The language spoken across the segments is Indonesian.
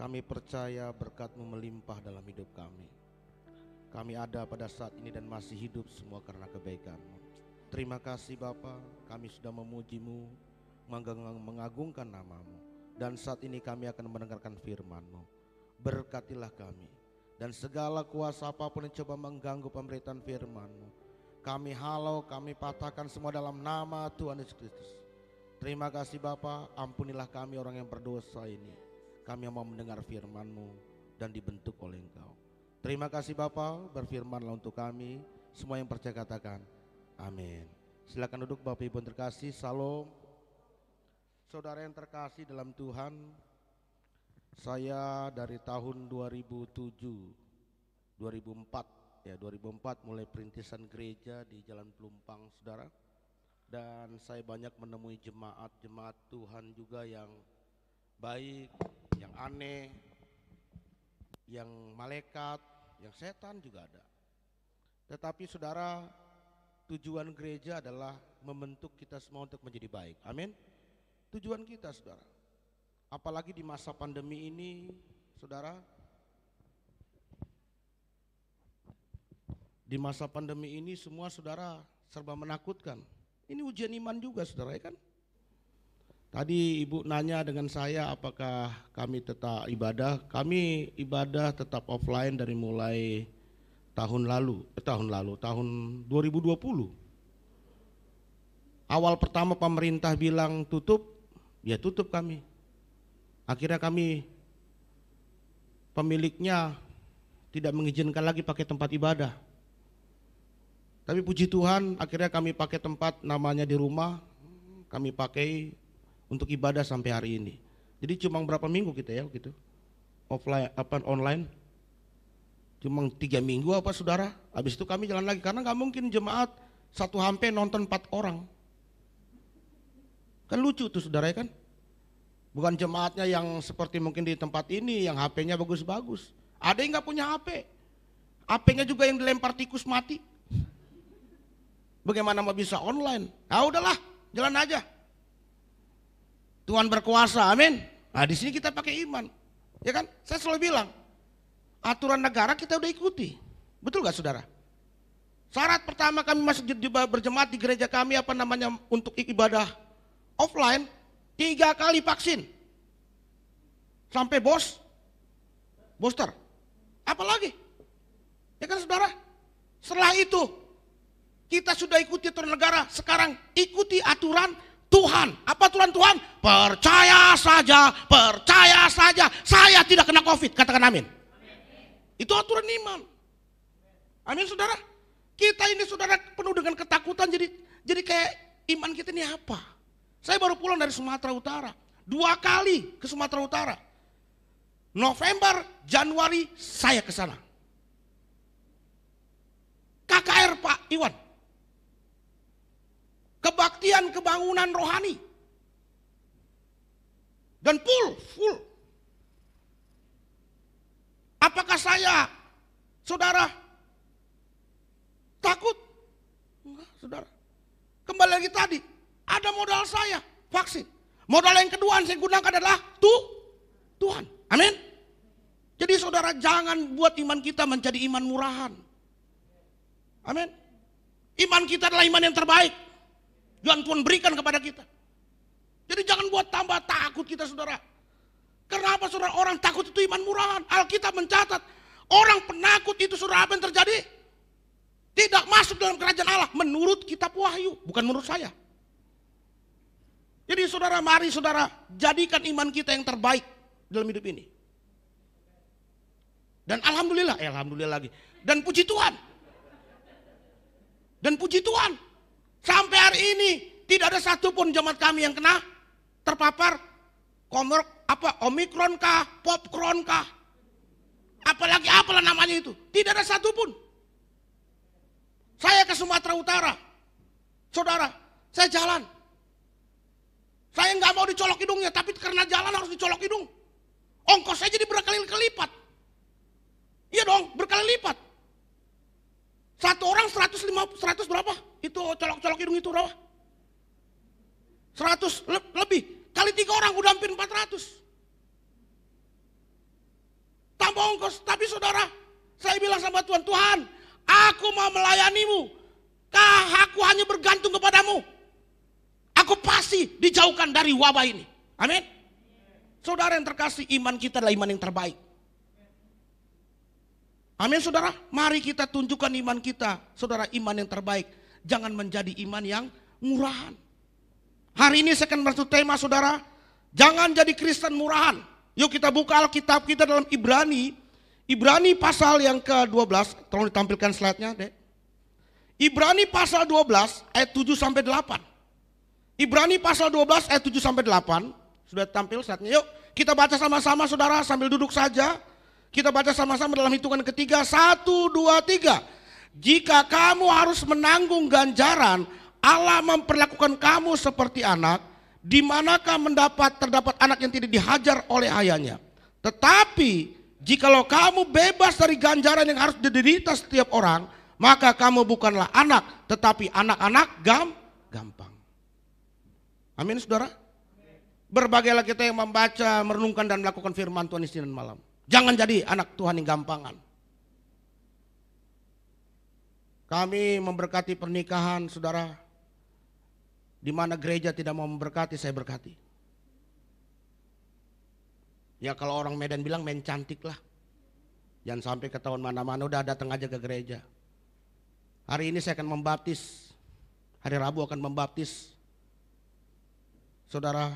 Kami percaya berkat-Mu melimpah dalam hidup kami. Kami ada pada saat ini dan masih hidup semua karena kebaikan-Mu. Terima kasih Bapa, kami sudah memuji-Mu, mengagungkan nama-Mu. Dan saat ini kami akan mendengarkan firman-Mu. Berkatilah kami. Dan segala kuasa apapun yang coba mengganggu pemberitaan firman-Mu, kami halau, kami patahkan semua dalam nama Tuhan Yesus Kristus. Terima kasih Bapa, ampunilah kami orang yang berdosa ini. Kami mau mendengar firman-Mu dan dibentuk oleh Engkau. Terima kasih Bapa, berfirmanlah untuk kami. Semua yang percaya katakan amin. Silakan duduk Bapak Ibu yang terkasih. Salam. Saudara yang terkasih dalam Tuhan, saya dari tahun 2004 mulai perintisan gereja di Jalan Pelumpang, saudara. Dan saya banyak menemui jemaat-jemaat Tuhan juga yang baik, yang aneh, yang malaikat, yang setan juga ada. Tetapi saudara, tujuan gereja adalah membentuk kita semua untuk menjadi baik. Amin. Tujuan kita saudara. Apalagi di masa pandemi ini, saudara. Di masa pandemi ini semua saudara serba menakutkan. Ini ujian iman juga saudara, ya kan? Tadi ibu nanya dengan saya apakah kami tetap ibadah. Kami ibadah tetap offline dari mulai tahun 2020. Awal pertama pemerintah bilang tutup, ya tutup kami. Akhirnya kami, pemiliknya tidak mengizinkan lagi pakai tempat ibadah. Tapi puji Tuhan akhirnya kami pakai tempat namanya di rumah, kami pakai untuk ibadah sampai hari ini. Jadi cuma berapa minggu kita ya gitu, offline online, cuma 3 minggu apa saudara. Habis itu kami jalan lagi karena nggak mungkin jemaat satu HP nonton 4 orang. Kan lucu tuh saudara ya kan. Bukan jemaatnya yang seperti mungkin di tempat ini yang HP-nya bagus-bagus. Ada yang nggak punya HP, HP-nya juga yang dilempar tikus mati. Bagaimana mau bisa online? Ah udahlah, jalan aja. Tuhan berkuasa, amin. Nah di sini kita pakai iman, ya kan? Saya selalu bilang, aturan negara kita udah ikuti, betul gak saudara? Syarat pertama kami masuk berjemaat di gereja kami untuk ibadah offline 3 kali vaksin, sampai booster, apalagi, ya kan saudara? Setelah itu kita sudah ikuti aturan negara, sekarang ikuti aturan Tuhan. Apa aturan Tuhan? Percaya saja, percaya saja. Saya tidak kena COVID, katakan amin. Itu aturan iman. Amin saudara. Kita ini saudara penuh dengan ketakutan, jadi kayak iman kita ini apa? Saya baru pulang dari Sumatera Utara, 2 kali ke Sumatera Utara. November, Januari saya ke sana. KKR Pak Iwan. Kebaktian kebangunan rohani. Dan full. Apakah saya, saudara, takut? Enggak, saudara. Kembali lagi tadi, ada modal saya, vaksin. Modal yang kedua yang saya gunakan adalah Tuhan. Amin. Jadi saudara jangan buat iman kita menjadi iman murahan. Amin. Iman kita adalah iman yang terbaik yang Tuhan berikan kepada kita. Jadi jangan buat tambah takut kita saudara. Kenapa saudara orang takut itu iman murahan? Alkitab mencatat orang penakut itu saudara apa yang terjadi? Tidak masuk dalam kerajaan Allah menurut kitab Wahyu, bukan menurut saya. Jadi saudara mari saudara jadikan iman kita yang terbaik dalam hidup ini. Dan alhamdulillah lagi. Dan puji Tuhan. Sampai hari ini tidak ada satupun jemaat kami yang kena terpapar Omikron kah, Popkron kah, apalagi apalah namanya itu. Tidak ada satupun. Saya ke Sumatera Utara, saudara, saya jalan. Saya nggak mau dicolok hidungnya, tapi karena jalan harus dicolok hidung. Ongkos saya jadi berkali-kali lipat. Iya dong, berkali lipat. Satu orang 100 berapa? Itu colok-colok hidung itu berapa? 100 lebih. Kali 3 orang udah hampir 400. tanpa ongkos. Tapi saudara, saya bilang sama Tuhan, Tuhan, aku mau melayanimu. Aku hanya bergantung kepadamu. Aku pasti dijauhkan dari wabah ini. Amin. Saudara yang terkasih, iman kita adalah iman yang terbaik. Amin saudara. Mari kita tunjukkan iman kita. Saudara, iman yang terbaik. Jangan menjadi iman yang murahan. Hari ini saya akan bersatu tema saudara. Jangan jadi Kristen murahan. Yuk kita buka Alkitab kita dalam Ibrani. Ibrani pasal yang ke-12. Tolong ditampilkan slide-nya dek. Ibrani pasal 12 ayat 7 sampai 8. Ibrani pasal 12 ayat 7 sampai 8. Sudah tampil slide-nya. Yuk kita baca sama-sama saudara sambil duduk saja. Kita baca sama-sama dalam hitungan ketiga. 1, 2, 3. Jika kamu harus menanggung ganjaran, Allah memperlakukan kamu seperti anak. Di manakah terdapat anak yang tidak dihajar oleh ayahnya. Tetapi jikalau kamu bebas dari ganjaran yang harus diderita setiap orang, maka kamu bukanlah anak, tetapi anak-anak gampang. Amin saudara. Berbahagialah kita yang membaca, merenungkan dan melakukan firman Tuhan siang dan malam. Jangan jadi anak Tuhan yang gampangan. Kami memberkati pernikahan saudara. Di mana gereja tidak mau memberkati, saya berkati. Ya kalau orang Medan bilang main cantik lah. Jangan sampai ketahuan mana-mana, udah datang aja ke gereja. Hari ini saya akan membaptis. Hari Rabu akan membaptis. Saudara,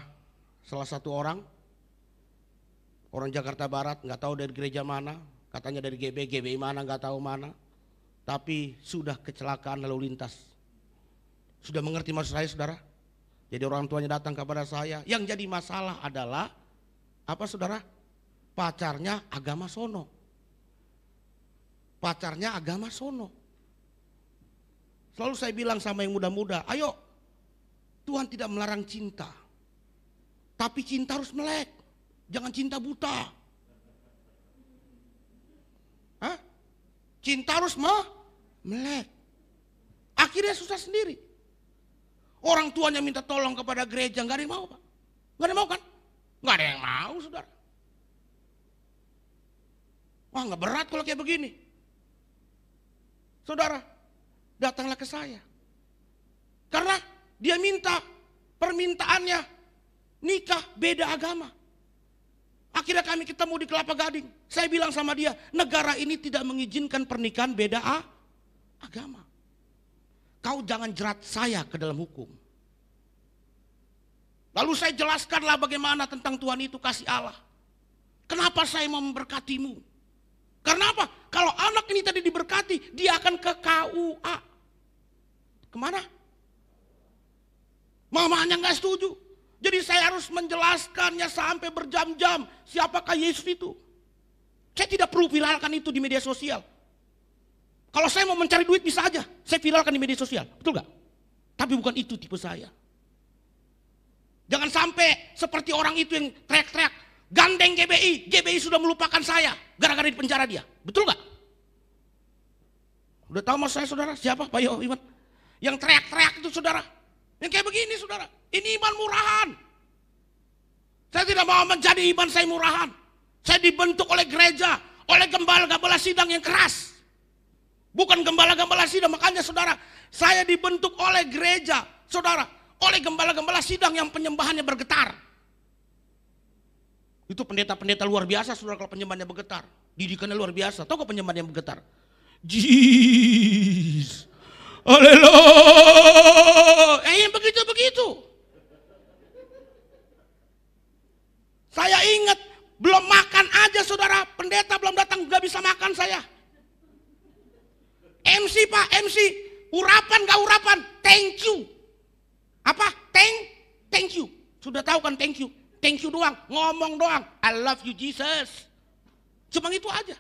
salah satu orang Jakarta Barat, nggak tahu dari gereja mana, katanya dari GBI mana, nggak tahu mana. Tapi sudah kecelakaan lalu lintas. Sudah mengerti maksud saya saudara? Jadi orang tuanya datang kepada saya. Yang jadi masalah adalah apa saudara? Pacarnya agama sono. Pacarnya agama sono. Selalu saya bilang sama yang muda-muda, ayo Tuhan tidak melarang cinta. Tapi cinta harus melek. Jangan cinta buta. Hah? Cinta harus melek. Akhirnya susah sendiri. Orang tuanya minta tolong kepada gereja, nggak ada yang mau Pak. Nggak ada yang mau kan? Nggak ada yang mau saudara. Wah nggak berat kalau kayak begini. Saudara, datanglah ke saya. Karena dia minta permintaannya nikah beda agama. Akhirnya kami ketemu di Kelapa Gading. Saya bilang sama dia, negara ini tidak mengizinkan pernikahan beda agama. Kau jangan jerat saya ke dalam hukum. Lalu saya jelaskanlah bagaimana tentang Tuhan itu kasih Allah. Kenapa saya mau memberkatimu? Karena apa? Kalau anak ini tadi diberkati, dia akan ke KUA. Kemana? Mamanya nggak setuju. Jadi saya harus menjelaskannya sampai berjam-jam siapakah Yesus itu. Saya tidak perlu viralkan itu di media sosial. Kalau saya mau mencari duit bisa aja, saya viralkan di media sosial, betul gak? Tapi bukan itu tipe saya. Jangan sampai seperti orang itu yang teriak-teriak, gandeng GBI sudah melupakan saya, gara-gara di penjara dia, betul gak? Udah tahu maksud saya saudara, siapa Pak Yo Iman? Yang teriak-teriak itu saudara, yang kayak begini saudara, ini iman murahan. Saya tidak mau menjadi iman saya murahan. Saya dibentuk oleh gereja, oleh gembala-gembala sidang yang keras. Bukan gembala-gembala sidang, makanya saudara, saya dibentuk oleh gereja, saudara, oleh gembala-gembala sidang yang penyembahannya bergetar. Itu pendeta-pendeta luar biasa, saudara, kalau penyembahannya bergetar. Didikannya luar biasa, tahu kok penyembahannya bergetar? Jis, haleluya, yang begitu-begitu. Saya ingat, belum makan aja saudara, pendeta belum datang, gak bisa makan saya. MC Pak, MC, urapan gak urapan, thank you. Apa? Thank you. Sudah tahu kan thank you doang, ngomong doang. I love you Jesus. Cuma itu aja.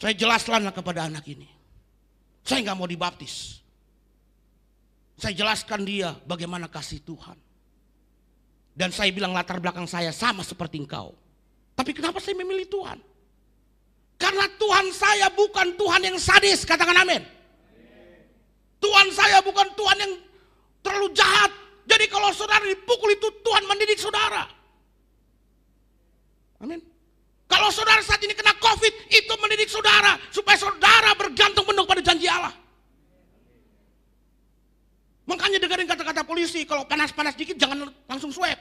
Saya jelaskanlah kepada anak ini. Saya gak mau dibaptis. Saya jelaskan dia bagaimana kasih Tuhan. Dan saya bilang latar belakang saya sama seperti engkau. Tapi kenapa saya memilih Tuhan? Karena Tuhan saya bukan Tuhan yang sadis, katakan amin. Tuhan saya bukan Tuhan yang terlalu jahat. Jadi kalau saudara dipukul itu Tuhan mendidik saudara. Amin. Kalau Kalau saudara saat ini kena COVID, itu mendidik saudara supaya saudara bergantung penuh pada janji Allah. Makanya dengerin kata-kata polisi, kalau panas-panas dikit jangan langsung swab.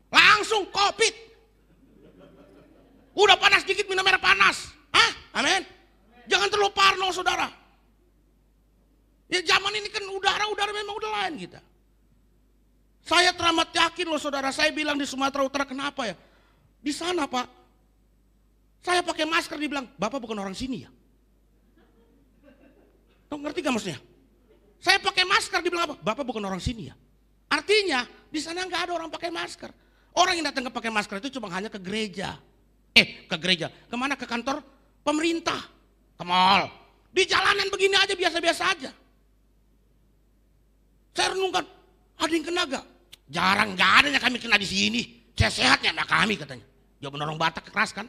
Langsung COVID. Udah panas dikit minum air panas. Amin. Jangan terlalu parno saudara. Ya zaman ini kan udara memang udah lain kita. Saya teramat yakin loh saudara, saya bilang di Sumatera Utara kenapa ya? Di sana Pak, saya pakai masker dibilang, Bapak bukan orang sini ya? Tuh, ngerti gak maksudnya? Saya pakai masker dibilang apa? Bapak bukan orang sini ya? Artinya di sana nggak ada orang pakai masker. Orang yang datang ke pakai masker itu cuma hanya ke gereja. Ke gereja. Kemana? Ke kantor pemerintah. Ke mall. Di jalanan begini aja biasa-biasa aja. Saya renungkan, ada yang kena gak? Jarang, gak ada yang kami kena di sini. Saya sehatnya anak kami katanya. Jawaban orang Batak keras kan.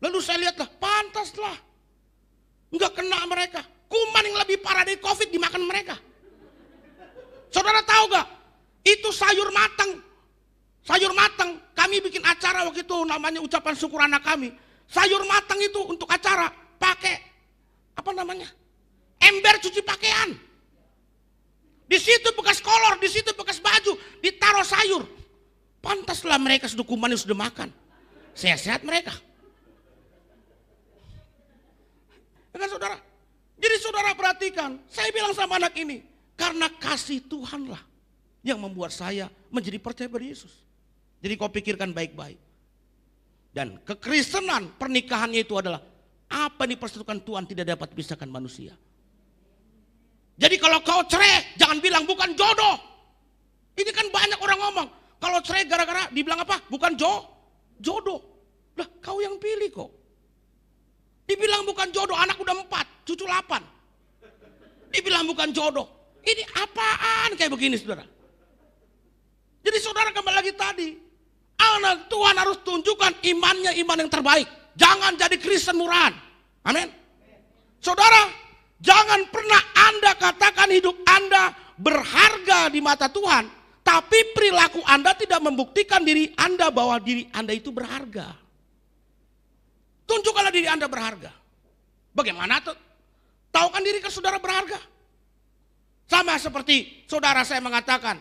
Lalu saya lihatlah, pantaslah. Enggak kena mereka. Kuman yang lebih parah dari COVID dimakan mereka. Saudara tahu gak? Itu sayur matang. Sayur matang. Kami bikin acara waktu itu namanya ucapan syukur anak kami. Sayur matang itu untuk acara pakai apa namanya? Ember cuci pakaian. Di situ bekas kolor, di situ bekas baju, ditaruh sayur. Pantaslah mereka sudah kuman yang sudah makan. Sehat-sehat mereka. Ya kan saudara? Jadi saudara perhatikan, saya bilang sama anak ini, karena kasih Tuhanlah yang membuat saya menjadi percaya pada Yesus. Jadi kau pikirkan baik-baik. Dan kekristenan pernikahannya itu adalah apa yang dipersatukan Tuhan tidak dapat dipisahkan manusia. Jadi kalau kau cerai, jangan bilang bukan jodoh. Ini kan banyak orang ngomong, kalau cerai gara-gara dibilang apa? Bukan jodoh. Lah kau yang pilih kok. Dibilang bukan jodoh, anak udah 4, cucu 8. Dibilang bukan jodoh. Ini apaan kayak begini saudara? Jadi saudara kembali lagi tadi. Anak Tuhan harus tunjukkan imannya iman yang terbaik. Jangan jadi Kristen murahan. Amin. Saudara, jangan pernah Anda katakan hidup Anda berharga di mata Tuhan. Tapi perilaku Anda tidak membuktikan diri Anda bahwa diri Anda itu berharga. Tunjukkanlah diri Anda berharga. Bagaimana tuh? Tahu kan diri ke saudara berharga? Sama seperti saudara saya mengatakan,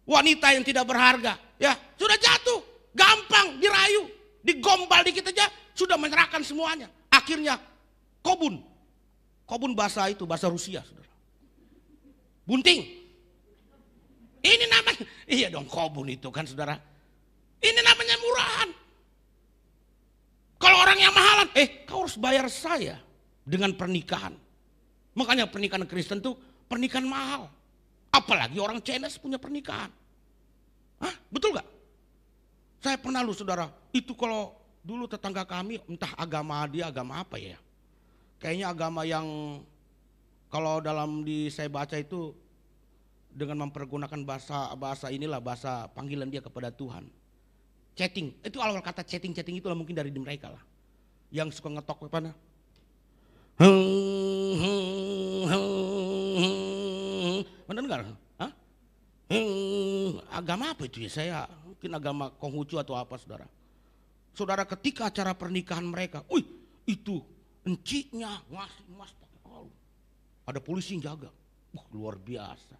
wanita yang tidak berharga, ya sudah jatuh, gampang dirayu, digombal dikit aja, sudah menyerahkan semuanya. Akhirnya kobun bahasa itu, bahasa Rusia, saudara. Bunting. Ini namanya, iya dong kobun itu kan saudara. Ini namanya murahan. Kalau orang yang mahalan, kau harus bayar saya dengan pernikahan. Makanya pernikahan Kristen tuh pernikahan mahal. Apalagi orang Chinese punya pernikahan. Hah? Betul gak? Saya pernah lu saudara, itu kalau dulu tetangga kami, entah agama dia agama apa ya. Kayaknya agama yang kalau dalam saya baca itu dengan mempergunakan bahasa inilah bahasa panggilan dia kepada Tuhan. Chatting, itu awal kata chatting itu lah mungkin dari mereka lah. Yang suka ngetok apa nah? Benar enggak? Hah? Agama apa itu ya? Saya mungkin agama Konghucu atau apa saudara. Saudara ketika acara pernikahan mereka, itu enciknya ngasih emas pakai kalung. Ada polisi yang jaga. Luar biasa.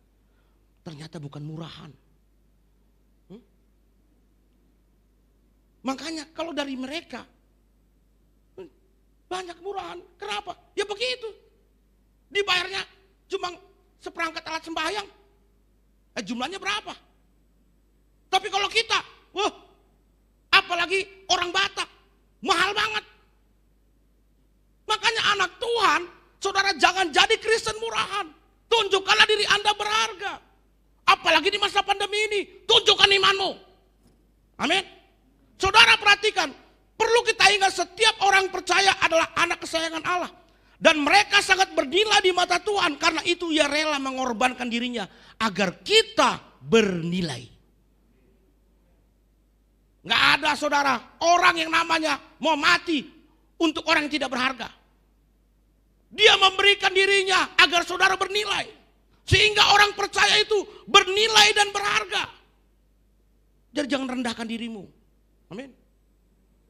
Ternyata bukan murahan. Makanya kalau dari mereka banyak murahan. Kenapa? Ya begitu. Dibayarnya cuma seperangkat alat sembahyang. Jumlahnya berapa? Tapi kalau kita, apalagi orang Batak, mahal banget. Makanya anak Tuhan, saudara jangan jadi Kristen murahan. Tunjukkanlah diri Anda berharga. Apalagi di masa pandemi ini, tunjukkan imanmu. Amin. Saudara perhatikan, perlu kita ingat setiap orang percaya adalah anak kesayangan Allah. Dan mereka sangat bernilai di mata Tuhan, karena itu ia rela mengorbankan dirinya agar kita bernilai. Nggak ada saudara, orang yang namanya mau mati untuk orang yang tidak berharga. Dia memberikan dirinya agar saudara bernilai. Sehingga orang percaya itu bernilai dan berharga. Jadi jangan rendahkan dirimu. Amin.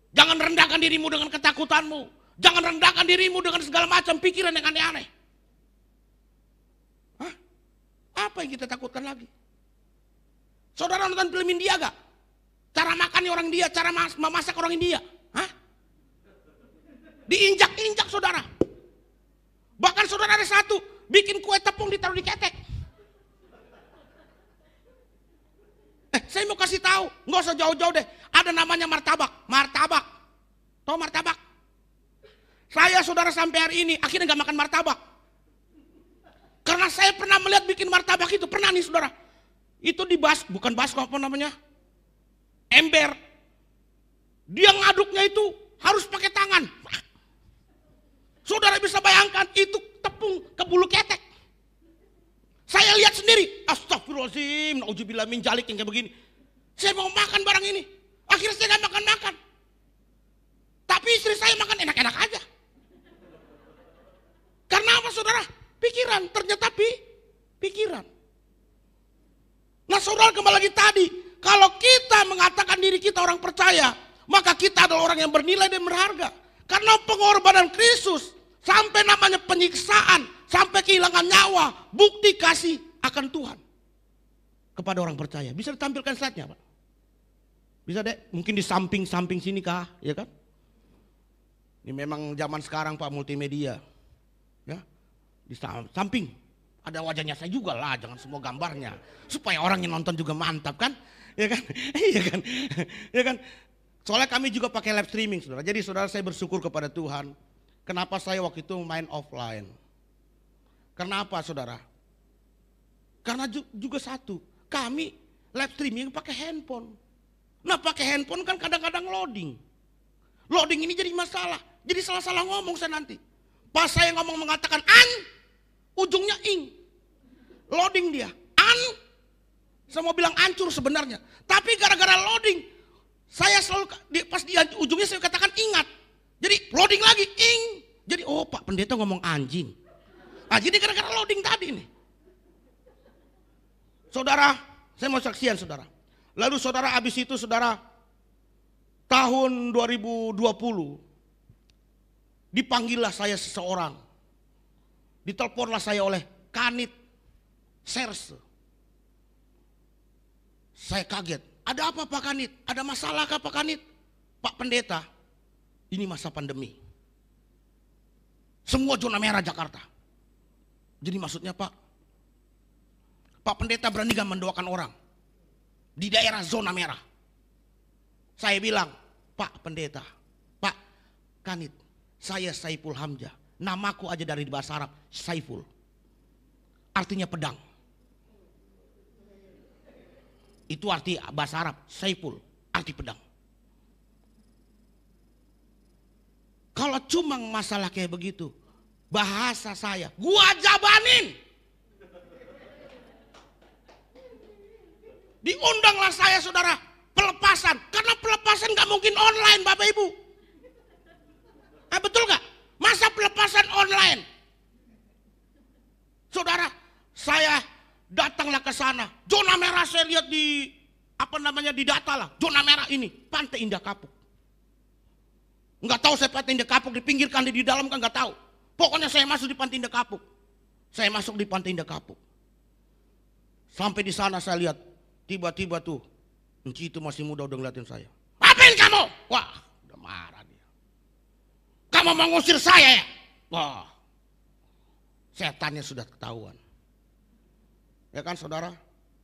Jangan rendahkan dirimu dengan ketakutanmu. Jangan rendahkan dirimu dengan segala macam pikiran yang aneh-aneh. Hah? Apa yang kita takutkan lagi? Saudara nonton film India gak? Cara makannya orang India, cara memasak orang India. Hah? Diinjak-injak saudara. Bahkan saudara ada satu, bikin kue tepung ditaruh di ketek. Saya mau kasih tahu, nggak usah jauh-jauh deh. Ada namanya martabak. Martabak. Tahu martabak? Saya saudara sampai hari ini akhirnya nggak makan martabak. Karena saya pernah melihat bikin martabak itu, pernah nih saudara. Itu bukan baskom, apa namanya? Ember. Dia ngaduknya itu harus pakai tangan. Saudara bisa bayangkan itu tepung ke bulu ketek. Saya lihat sendiri, astagfirullahaladzim, na'udzubillah min dzalik yang kayak begini. Saya mau makan barang ini, akhirnya saya gak makan. Tapi istri saya makan enak-enak aja. Karena apa saudara? Pikiran, ternyata pikiran. Nah saudara kembali lagi tadi, kalau kita mengatakan diri kita orang percaya, maka kita adalah orang yang bernilai dan berharga. Karena pengorbanan Kristus, sampai namanya penyiksaan, sampai kehilangan nyawa, bukti kasih akan Tuhan kepada orang percaya. Bisa ditampilkan slide-nya Pak? Bisa deh, mungkin di samping-samping sini kah, ya kan? Ini memang zaman sekarang Pak, multimedia. Ya, di samping ada wajahnya saya juga lah, jangan semua gambarnya, supaya orang yang nonton juga mantap kan, ya kan? Iya kan? Ya kan? Soalnya kami juga pakai live streaming saudara. Jadi saudara, saya bersyukur kepada Tuhan. Kenapa saya waktu itu main offline? Karena apa saudara? Karena juga satu, kami live streaming pakai handphone. Nah pakai handphone kan kadang-kadang loading. Loading ini jadi masalah. Jadi salah-salah ngomong saya nanti. Pas saya ngomong mengatakan an, ujungnya ing. Loading dia, an. Saya mau bilang hancur sebenarnya. Tapi gara-gara loading, saya selalu, pas di ujungnya saya katakan ingat. Jadi loading lagi, ing. Jadi oh Pak Pendeta ngomong anjing. Nah jadi gara-gara loading tadi nih. Saudara, saya mau saksian saudara. Lalu saudara habis itu saudara, tahun 2020, dipanggillah saya seseorang. Diteleponlah saya oleh Kanit Serse. Saya kaget. Ada apa Pak Kanit? Ada masalah kah Pak Kanit? Pak Pendeta, ini masa pandemi. Semua zona merah Jakarta. Jadi maksudnya Pak Pendeta berani gak mendoakan orang di daerah zona merah? Saya bilang, Pak Pendeta, Pak Kanit, saya Saiful Hamzah. Namaku aja dari bahasa Arab, Saiful. Artinya pedang. Itu arti bahasa Arab, Saiful, arti pedang. Kalau cuma masalah kayak begitu, bahasa saya, gua jabanin. Diundanglah saya saudara, pelepasan. Karena pelepasan gak mungkin online Bapak Ibu. Betul gak? Masa pelepasan online? Saudara, saya datanglah ke sana. Zona merah saya lihat di, di data lah. Zona merah ini, Pantai Indah Kapuk. Enggak tahu saya Pantai Indah Kapuk dipinggirkan di dalam kan enggak tahu. Pokoknya saya masuk di Pantai Indah Kapuk. Saya masuk di Pantai Indah Kapuk. Sampai di sana saya lihat, tiba-tiba tuh, Enci itu masih muda udah ngeliatin saya. Apain kamu? Wah, udah marah dia. Kamu mau ngusir saya ya? Wah, setannya sudah ketahuan. Ya kan saudara?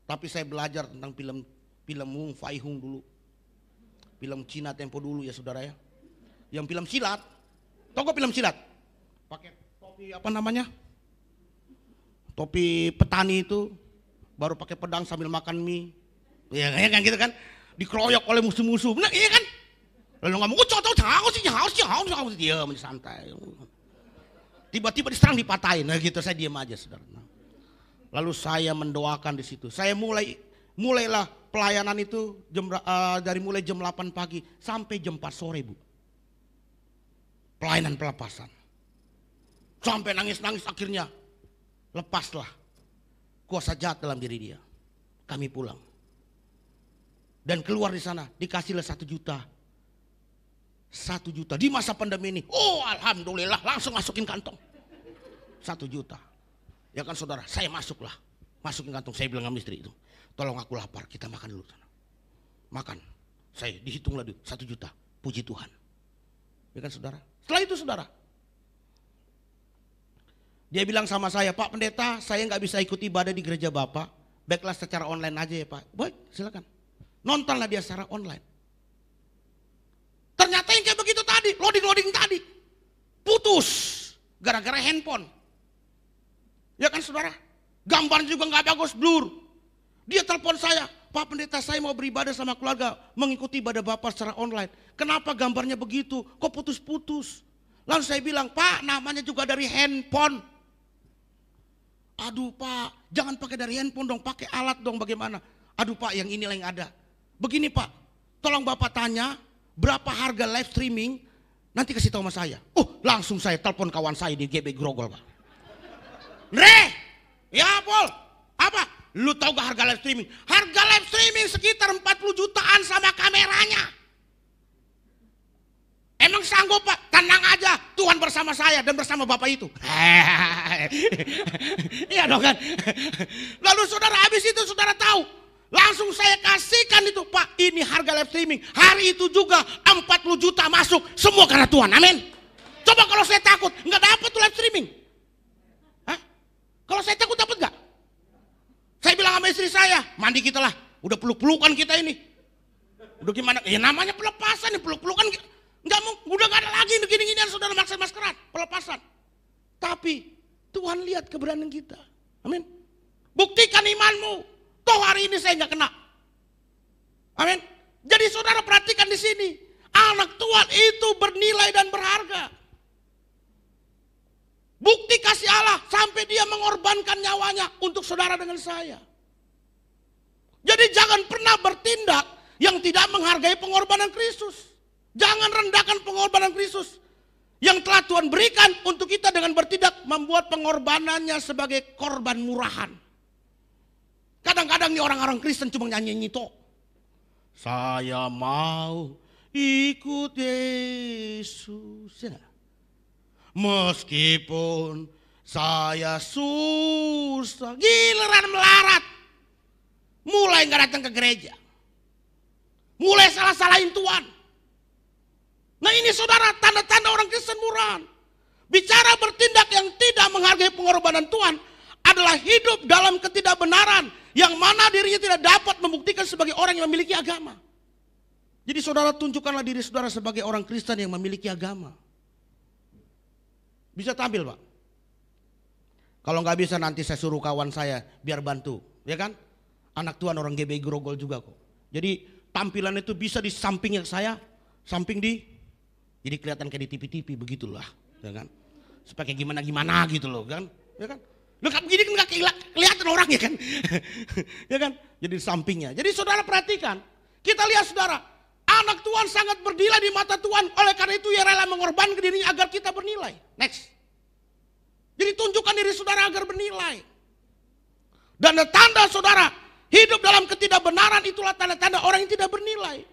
Tapi saya belajar tentang film Wung Fai Hung dulu. Film Cina tempo dulu ya saudara ya. Yang film silat. Tahu gak film silat? Pakai topi topi petani itu. Baru pakai pedang sambil makan mie. Ya kan gitu kan. Dikeroyok oleh musuh-musuh. Benar iya kan? Lalu ngomong, harus diam santai. Tiba-tiba diserang dipatahin. Nah gitu saya diam aja saudara. Lalu saya mendoakan di situ. Saya mulailah pelayanan itu dari mulai jam 8 pagi sampai jam 4 sore Bu. Pelayanan pelepasan. Sampai nangis-nangis akhirnya lepaslah kuasa jahat dalam diri dia. Kami pulang. Dan keluar di sana dikasihlah 1 juta 1 juta di masa pandemi ini. Oh alhamdulillah, langsung masukin kantong. 1 juta. Ya kan saudara, saya masuklah. Masukin kantong, saya bilang sama istri itu, tolong aku lapar, kita makan dulu sana. Makan, saya dihitunglah 1 juta, puji Tuhan. Ya kan saudara. Setelah itu saudara, dia bilang sama saya, Pak Pendeta, saya nggak bisa ikut ibadah di gereja Bapak, baiklah secara online aja ya Pak. Baik, silakan. Nontonlah dia secara online. Ternyata yang kayak begitu tadi, loading tadi, putus gara-gara handphone. Ya kan saudara, gambar juga nggak bagus, blur. Dia telepon saya, Pak Pendeta, saya mau beribadah sama keluarga, mengikuti ibadah Bapak secara online. Kenapa gambarnya begitu? Kok putus-putus? Lalu saya bilang, Pak, namanya juga dari handphone. Aduh Pak, jangan pakai dari handphone dong, pakai alat dong, bagaimana? Aduh Pak, yang inilah yang ada. Begini Pak, tolong Bapak tanya, berapa harga live streaming, nanti kasih tahu sama saya. Langsung saya telepon kawan saya di GB Grogol Pak. Ya Pol, apa? Lu tahu gak harga live streaming? Harga live streaming sekitar 40 jutaan sama kameranya. Emang sanggup Pak? Tenang aja, Tuhan bersama saya dan bersama Bapak itu. Iya dong kan? Lalu saudara, habis itu saudara tahu, langsung saya kasihkan itu, Pak, ini harga live streaming. Hari itu juga 40 juta masuk, semua karena Tuhan, amin. Coba kalau saya takut, nggak dapat tuh live streaming. Hah? Kalau saya takut dapat nggak? Saya bilang sama istri saya, mandi kita lah, udah peluk-pelukan kita ini. Udah gimana? Ya namanya pelepasan nih, peluk-pelukan. Nggak mau, udah nggak ada lagi gini-ginian saudara, maskeran, pelepasan. Tapi Tuhan lihat keberanian kita, amin. Buktikan imanmu. Toh hari ini saya nggak kena. Amin. Jadi saudara perhatikan di sini. Anak Tuhan itu bernilai dan berharga. Bukti kasih Allah sampai dia mengorbankan nyawanya untuk saudara dengan saya. Jadi jangan pernah bertindak yang tidak menghargai pengorbanan Kristus. Jangan rendahkan pengorbanan Kristus yang telah Tuhan berikan untuk kita dengan bertindak membuat pengorbanannya sebagai korban murahan. Kadang-kadang nih orang-orang Kristen cuma nyanyi toh. Saya mau ikut Yesus. Ya. Meskipun saya susah. Giliran melarat. Mulai gak datang ke gereja. Mulai salah-salahin Tuhan. Nah ini saudara, tanda-tanda orang Kristen murahan. Bicara bertindak yang tidak menghargai pengorbanan Tuhan adalah hidup dalam ketidakbenaran yang mana dirinya tidak dapat membuktikan sebagai orang yang memiliki agama. Jadi saudara, tunjukkanlah diri saudara sebagai orang Kristen yang memiliki agama. Bisa tampil Pak? Kalau nggak bisa nanti saya suruh kawan saya biar bantu, ya kan? Anak Tuhan orang GBI Grogol juga kok. Jadi tampilan itu bisa di sampingnya saya, samping jadi kelihatan kayak di TV-TV begitulah, ya kan? Supaya kayak gimana gitu loh, kan? Ya kan? Loh begini kan nggak kelihatan orang ya kan? Ya kan? Jadi di sampingnya. Jadi saudara perhatikan, kita lihat saudara, anak Tuhan sangat bernilai di mata Tuhan. Oleh karena itu ia rela mengorbankan dirinya agar kita bernilai. Next. Jadi tunjukkan diri saudara agar bernilai. Dan tanda saudara hidup dalam ketidakbenaran itulah tanda-tanda orang yang tidak bernilai.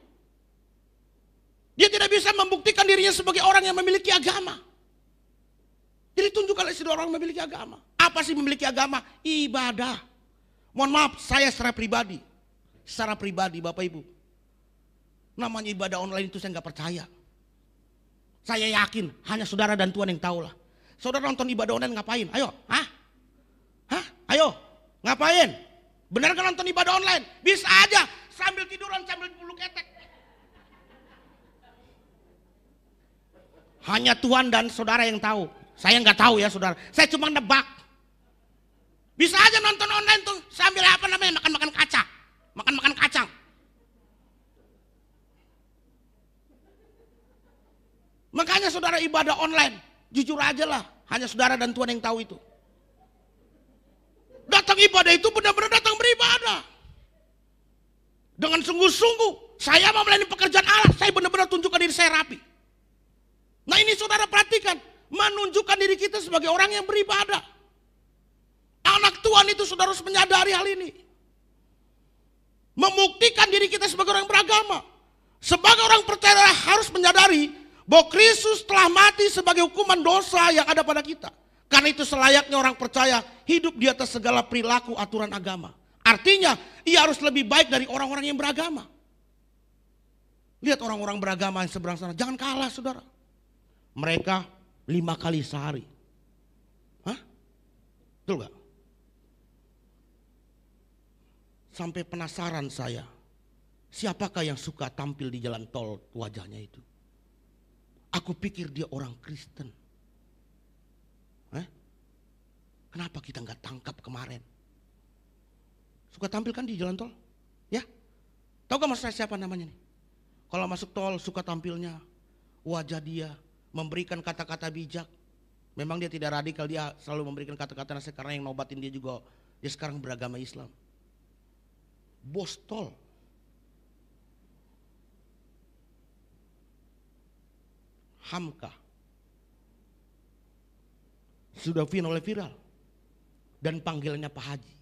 Dia tidak bisa membuktikan dirinya sebagai orang yang memiliki agama. Jadi tunjukkanlah saudara orang memiliki agama. Apa sih memiliki agama? Ibadah. Mohon maaf, saya secara pribadi Bapak Ibu, namanya ibadah online itu saya nggak percaya. Saya yakin hanya saudara dan Tuhan yang tahu lah. Saudara nonton ibadah online ngapain? Ayo, ayo, ngapain? Benar kan nonton ibadah online? Bisa aja sambil tiduran, sambil bulu ketek. Hanya Tuhan dan saudara yang tahu. Saya nggak tahu ya saudara. Saya cuma nebak. Bisa aja nonton online tuh sambil makan kaca, makan kacang. Makanya saudara ibadah online, jujur aja lah, hanya saudara dan Tuhan yang tahu itu. Datang ibadah itu benar-benar datang beribadah. Dengan sungguh-sungguh, saya mau melayani pekerjaan Allah, saya benar-benar tunjukkan diri saya rapi. Nah ini saudara perhatikan, menunjukkan diri kita sebagai orang yang beribadah. Anak Tuhan itu saudara harus menyadari hal ini. Membuktikan diri kita sebagai orang beragama. Sebagai orang percaya harus menyadari bahwa Kristus telah mati sebagai hukuman dosa yang ada pada kita. Karena itu selayaknya orang percaya hidup di atas segala perilaku aturan agama. Artinya ia harus lebih baik dari orang-orang yang beragama. Lihat orang-orang beragama yang seberang sana, jangan kalah saudara. Mereka 5 kali sehari. Hah? Betul gak? Sampai penasaran saya, siapakah yang suka tampil di jalan tol wajahnya itu? Aku pikir dia orang Kristen. Kenapa kita nggak tangkap kemarin? Suka tampil kan di jalan tol? Ya? Tahu gak maksud saya siapa namanya nih? Kalau masuk tol suka tampilnya, wajah dia, memberikan kata-kata bijak. Memang dia tidak radikal, dia selalu memberikan kata-kata nasihat karena yang nobatin dia juga, dia sekarang beragama Islam. Bos tol. Hamka. Sudah viral. Dan panggilannya Pak Haji.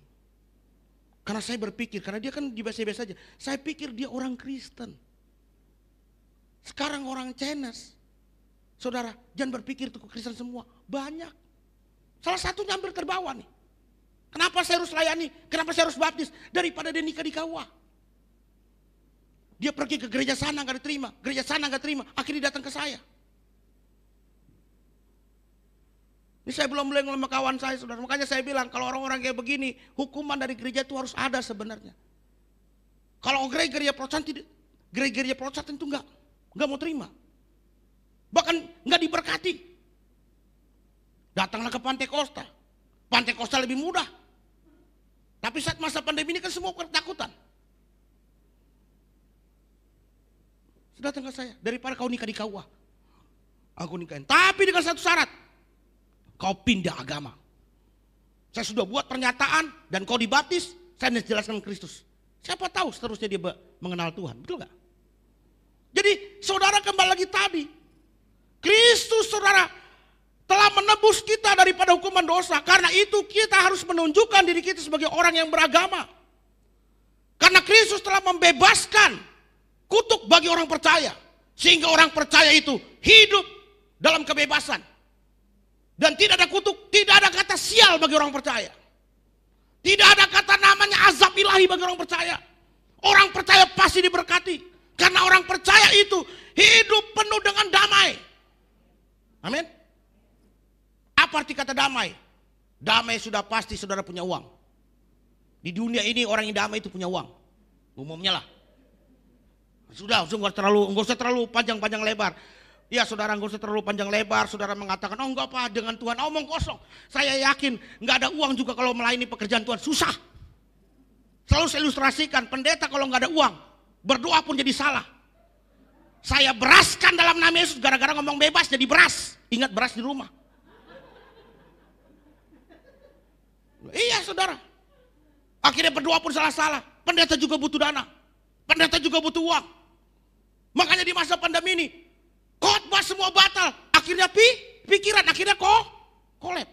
Karena saya berpikir, karena dia kan biasa-biasa aja. Saya pikir dia orang Kristen. Sekarang orang Chinese. Saudara, jangan berpikir itu Kristen semua. Banyak. Salah satunya hampir terbawa nih. Kenapa saya harus layani? Kenapa saya harus baptis? Daripada dia nikah di KUA. Dia pergi ke gereja sana gak diterima. Gereja sana gak terima. Akhirnya datang ke saya. Ini saya belum mulai sama kawan saya saudara. Makanya saya bilang kalau orang-orang kayak begini, hukuman dari gereja itu harus ada sebenarnya. Kalau gereja Protestan gereja Protestan itu enggak mau terima. Bahkan enggak diberkati. Datanglah ke Pantai Costa. Pantai Costa lebih mudah. Tapi saat masa pandemi ini kan semua ketakutan. Datang ke saya, daripada kau nikah di KUA. Aku nikahin. Tapi dengan satu syarat. Kau pindah agama. Saya sudah buat pernyataan dan kau dibaptis, saya jelaskan Kristus. Siapa tahu seterusnya dia mengenal Tuhan, betul gak? Jadi saudara kembali lagi tadi, Kristus saudara telah menebus kita daripada hukuman dosa. Karena itu kita harus menunjukkan diri kita sebagai orang yang beragama. Karena Kristus telah membebaskan kutuk bagi orang percaya. Sehingga orang percaya itu hidup dalam kebebasan. Dan tidak ada kutuk, tidak ada kata sial bagi orang percaya. Tidak ada kata namanya azab ilahi bagi orang percaya. Orang percaya pasti diberkati. Karena orang percaya itu hidup penuh dengan damai. Amin. Apa arti kata damai? Damai sudah pasti saudara punya uang. Di dunia ini orang yang damai itu punya uang. Umumnya lah. Sudah, enggak usah terlalu panjang-panjang lebar. Ya saudara, enggak usah terlalu panjang lebar. Saudara mengatakan, oh enggak apa dengan Tuhan, omong kosong. Saya yakin enggak ada uang juga kalau melayani pekerjaan Tuhan, susah. Selalu saya ilustrasikan, pendeta kalau enggak ada uang, berdoa pun jadi salah. Saya beraskan dalam nama Yesus, gara-gara ngomong bebas jadi beras. Ingat beras di rumah. Iya saudara. Akhirnya berdoa pun salah-salah. Pendeta juga butuh dana. Pendeta juga butuh uang. Makanya di masa pandemi ini, khotbah semua batal, akhirnya pikiran, akhirnya kolab.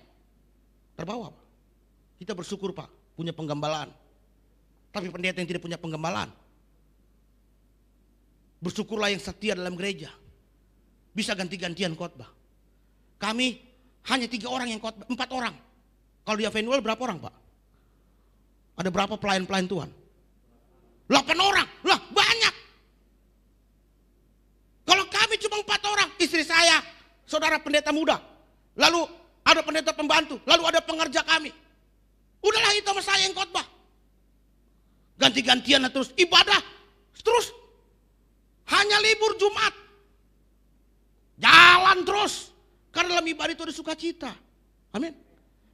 Terbawa. Kita bersyukur Pak, punya penggembalaan. Tapi pendeta yang tidak punya penggembalaan, bersyukurlah yang setia dalam gereja. Bisa ganti-gantian khotbah. Kami hanya 3 orang yang khotbah, 4 orang. Kalau di Avenuel berapa orang Pak? Ada berapa pelayan-pelayan Tuhan? 8 orang, lah banyak. Kalau kami cuma 4 orang, istri saya, saudara pendeta muda, lalu ada pendeta pembantu, lalu ada pengerja kami. Udahlah itu sama saya yang khotbah. Ganti-gantian terus ibadah, terus hanya libur Jumat. Jalan terus. Karena dalam ibadah itu ada sukacita. Amin.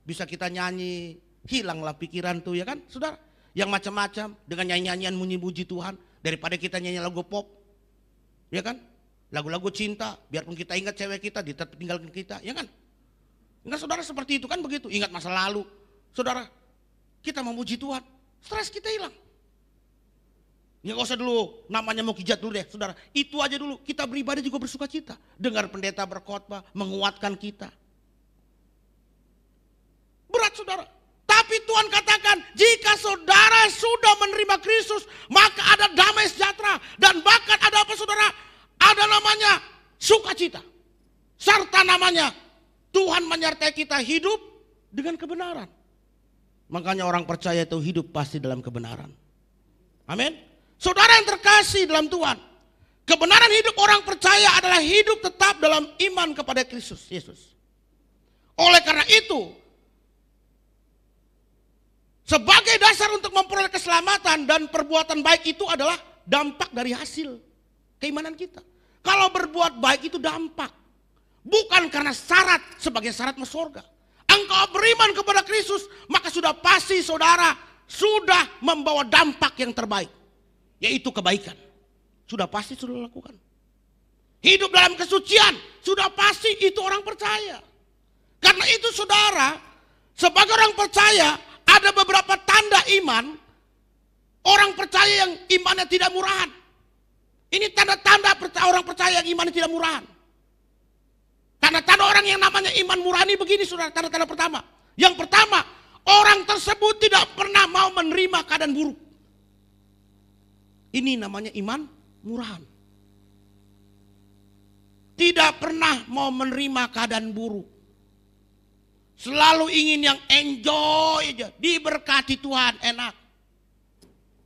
Bisa kita nyanyi, hilanglah pikiran tuh ya kan, saudara. Yang macam-macam dengan nyanyi-nyanyian muji-muji Tuhan daripada kita nyanyi lagu pop. Ya kan? Lagu-lagu cinta, biarpun kita ingat cewek kita, dia tinggalkan kita, ya kan? Enggak saudara seperti itu kan begitu, ingat masa lalu. Saudara, kita memuji Tuhan, stres kita hilang. Ya gak usah dulu namanya mau kijat dulu deh, saudara. Itu aja dulu, kita beribadah juga bersuka cita. Dengar pendeta berkhotbah, menguatkan kita. Berat saudara. Tapi Tuhan katakan, jika saudara sudah menerima Kristus, maka ada damai sejahtera. Dan bahkan ada apa saudara? Ada namanya sukacita. Serta namanya Tuhan menyertai kita hidup dengan kebenaran. Makanya orang percaya itu hidup pasti dalam kebenaran. Amin. Saudara yang terkasih dalam Tuhan, kebenaran hidup orang percaya adalah hidup tetap dalam iman kepada Kristus Yesus. Oleh karena itu, sebagai dasar untuk memperoleh keselamatan dan perbuatan baik itu adalah dampak dari hasil keimanan kita. Kalau berbuat baik itu dampak, bukan karena syarat sebagai syarat masuk surga. Engkau beriman kepada Kristus, maka sudah pasti saudara sudah membawa dampak yang terbaik, yaitu kebaikan. Sudah pasti sudah lakukan. Hidup dalam kesucian, sudah pasti itu orang percaya. Karena itu saudara, sebagai orang percaya, ada beberapa tanda iman orang percaya yang imannya tidak murahan. Ini tanda-tanda orang percaya yang imannya tidak murahan. Tanda-tanda orang yang namanya iman murani begini saudara, tanda-tanda pertama. Yang pertama, orang tersebut tidak pernah mau menerima keadaan buruk. Ini namanya iman murahan. Tidak pernah mau menerima keadaan buruk. Selalu ingin yang enjoy aja, diberkati Tuhan, enak.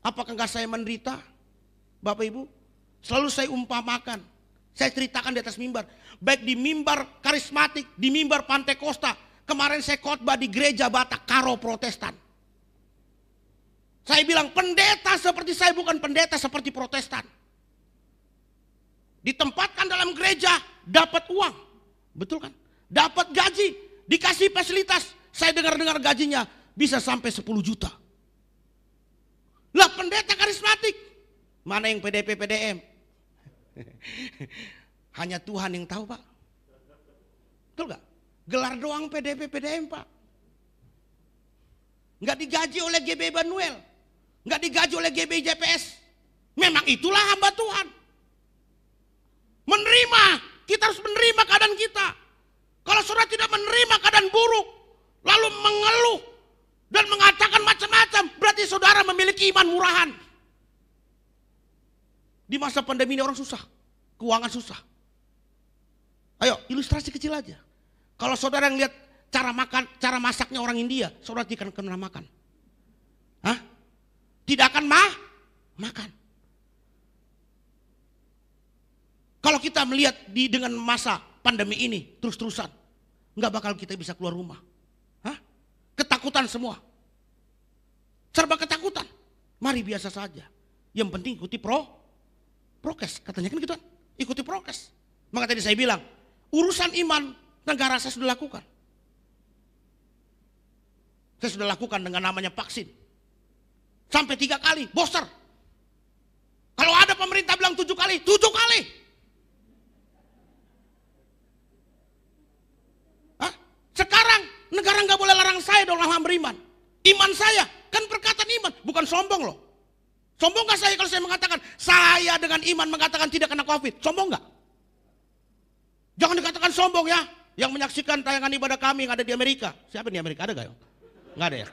Apakah enggak saya menderita? Bapak Ibu, selalu saya umpamakan, saya ceritakan di atas mimbar. Baik di mimbar karismatik, di mimbar Pantekosta. Kemarin saya khotbah di gereja Batak Karo Protestan. Saya bilang pendeta seperti saya bukan pendeta seperti Protestan. Ditempatkan dalam gereja dapat uang, betul kan? Dapat gaji, dikasih fasilitas. Saya dengar-dengar gajinya bisa sampai 10 juta. Lah pendeta karismatik, mana yang PDP PDM? Hanya Tuhan yang tahu Pak. Betul gak? Gelar doang PDP PDM Pak. Nggak digaji oleh GB Banuel, nggak digaji oleh GB JPS. Memang itulah hamba Tuhan. Menerima, kita harus menerima keadaan kita. Kalau saudara tidak menerima keadaan buruk, lalu mengeluh dan mengatakan macam-macam, berarti saudara memiliki iman murahan. Di masa pandemi ini orang susah, keuangan susah. Ayo ilustrasi kecil aja. Kalau saudara yang lihat cara makan, cara masaknya orang India, saudara tidak akan pernah makan. Hah? Tidak akan makan. Kalau kita melihat dengan masa pandemi ini terus-terusan, nggak bakal kita bisa keluar rumah. Hah? Ketakutan semua. Serba ketakutan. Mari biasa saja. Yang penting ikuti prokes. Katanya kan gitu kan. Ikuti prokes. Maka tadi saya bilang, urusan iman negara saya sudah lakukan. Saya sudah lakukan dengan namanya vaksin. Sampai 3 kali, booster. Kalau ada pemerintah bilang 7 kali, 7 kali. Hah? Sekarang negara nggak boleh larang saya dong dalam beriman. Iman saya, kan perkataan iman, bukan sombong loh. Sombong nggak saya kalau saya mengatakan, saya dengan iman mengatakan tidak kena COVID? Sombong nggak? Jangan dikatakan sombong ya. Yang menyaksikan tayangan ibadah kami yang ada di Amerika. Siapa di Amerika? Ada gak ya? Nggak ada ya?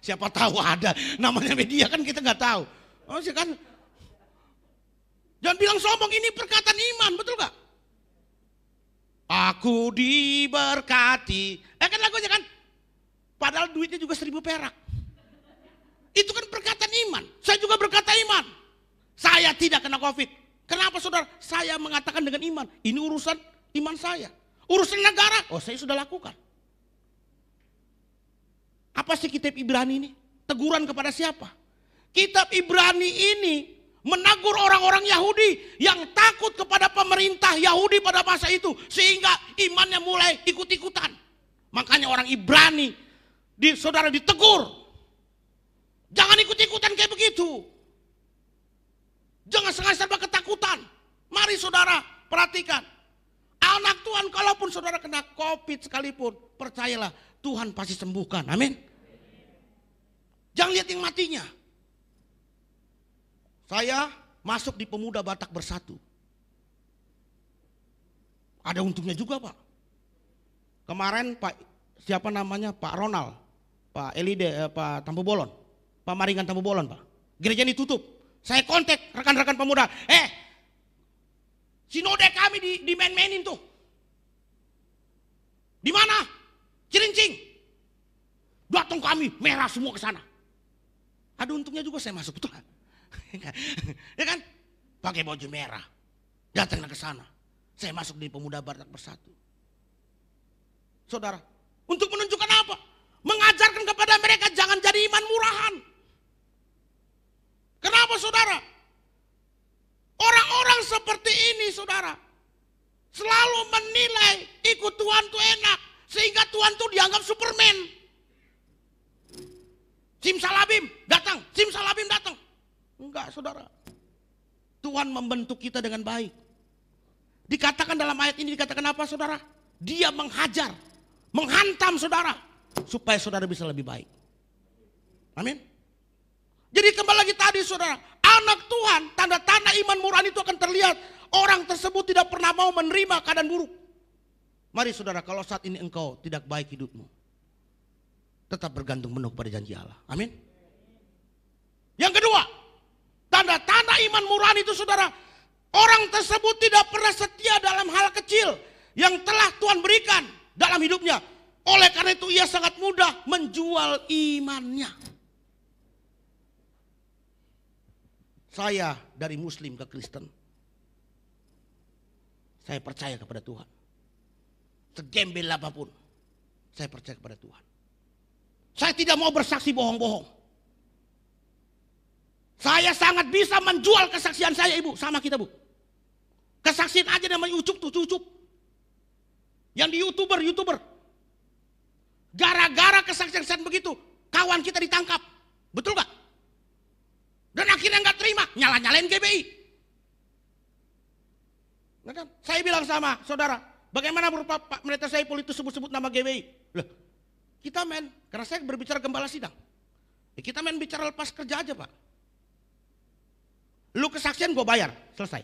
Siapa tahu ada. Namanya media kan kita nggak tahu. Oh sih kan. Jangan bilang sombong, ini perkataan iman, betul gak? Aku diberkati. Kan lagunya kan. Padahal duitnya juga 1.000 perak. Itu kan perkataan iman. Saya juga berkata iman. Saya tidak kena COVID. Kenapa saudara? Saya mengatakan dengan iman. Ini urusan iman saya. Urusan negara, oh saya sudah lakukan. Apa sih kitab Ibrani ini? Teguran kepada siapa? Kitab Ibrani ini menegur orang-orang Yahudi yang takut kepada pemerintah Yahudi pada masa itu. Sehingga imannya mulai ikut-ikutan. Makanya orang Ibrani, saudara ditegur. Jangan ikut-ikutan kayak begitu. Jangan serba ketakutan. Mari saudara perhatikan. Anak Tuhan kalaupun saudara kena COVID sekalipun, percayalah Tuhan pasti sembuhkan. Amin. Jangan lihat yang matinya. Saya masuk di Pemuda Batak Bersatu. Ada untungnya juga Pak. Kemarin Pak siapa namanya Pak Ronald, Pak Elide, Pak Tampu Bolon, Pak Maringan Tampu Bolon Pak. Gereja ini tutup. Saya kontak rekan-rekan pemuda. Sinode kami dimain-mainin tuh. Di mana? Cilincing. Datang kami, merah semua ke sana. Ada untungnya juga saya masuk, betul kan? Ya kan? Pakai baju merah. Datanglah ke sana. Saya masuk di Pemuda Batak Bersatu. Saudara, untuk menunjukkan apa? Mengajarkan kepada mereka jangan jadi iman murahan. Kenapa saudara? Orang-orang seperti ini saudara, selalu menilai ikut Tuhan itu enak. Sehingga Tuhan itu dianggap Superman. Simsalabim datang, simsalabim datang. Enggak saudara. Tuhan membentuk kita dengan baik. Dikatakan dalam ayat ini, dikatakan apa saudara? Dia menghajar, menghantam saudara, supaya saudara bisa lebih baik. Amin. Jadi kembali lagi tadi saudara, anak Tuhan, tanda-tanda iman murahan itu akan terlihat. Orang tersebut tidak pernah mau menerima keadaan buruk. Mari saudara, kalau saat ini engkau tidak baik hidupmu, tetap bergantung penuh pada janji Allah. Amin. Yang kedua, tanda-tanda iman murahan itu saudara, orang tersebut tidak pernah setia dalam hal kecil yang telah Tuhan berikan dalam hidupnya. Oleh karena itu ia sangat mudah menjual imannya. Saya dari Muslim ke Kristen, saya percaya kepada Tuhan. Segembel apapun, saya percaya kepada Tuhan. Saya tidak mau bersaksi bohong-bohong. Saya sangat bisa menjual kesaksian saya, Ibu, sama kita, Bu. Kesaksian aja namanya Ucup tuh, Ucup. Yang di YouTuber. Gara-gara kesaksian begitu, kawan kita ditangkap. Betul gak? Dan akhirnya gak terima, nyala-nyalain GBI. Nah kan? Saya bilang sama saudara, bagaimana berupa Pak Pendeta Saiful itu sebut-sebut nama GBI? Loh, kita main, karena saya berbicara gembala sidang. Ya kita main bicara lepas kerja aja Pak. Lu kesaksian gue bayar, selesai.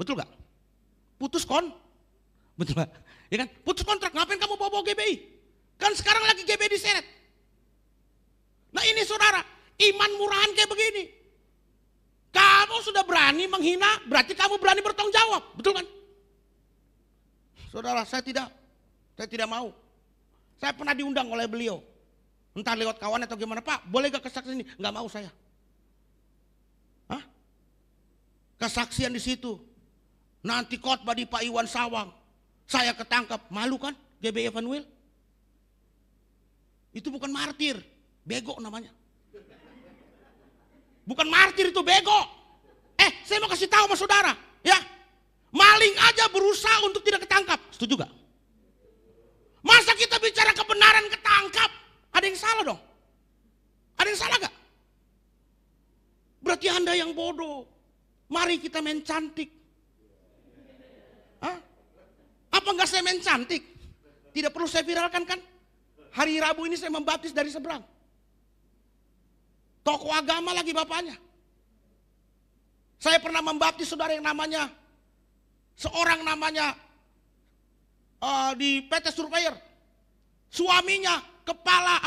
Betul gak? Putus betul gak? Ya kan? Putus kontrak, ngapain kamu bawa-bawa GBI? Kan sekarang lagi GBI diseret. Nah ini saudara, iman murahan kayak begini. Kamu sudah berani menghina, berarti kamu berani bertanggung jawab. Betul kan? Saudara, saya tidak mau. Saya pernah diundang oleh beliau. Entah lewat kawan atau gimana, Pak, boleh gak kesaksian ini? Gak mau saya. Hah? Kesaksian di situ. Nanti khotbah di Pak Iwan Sawang. Saya ketangkap, malu kan? GBI Evanuel. Itu bukan martir, bego namanya. Bukan martir itu bego. Saya mau kasih tahu sama saudara, ya. Maling aja berusaha untuk tidak ketangkap. Setuju gak? Masa kita bicara kebenaran ketangkap? Ada yang salah dong? Ada yang salah gak? Berarti Anda yang bodoh. Mari kita main cantik. Hah? Apa enggak saya main cantik? Tidak perlu saya viralkan kan? Hari Rabu ini saya membaptis dari seberang. Tokoh agama lagi bapaknya. Saya pernah membaptis saudara yang namanya, seorang namanya di PT Surveyor. Suaminya kepala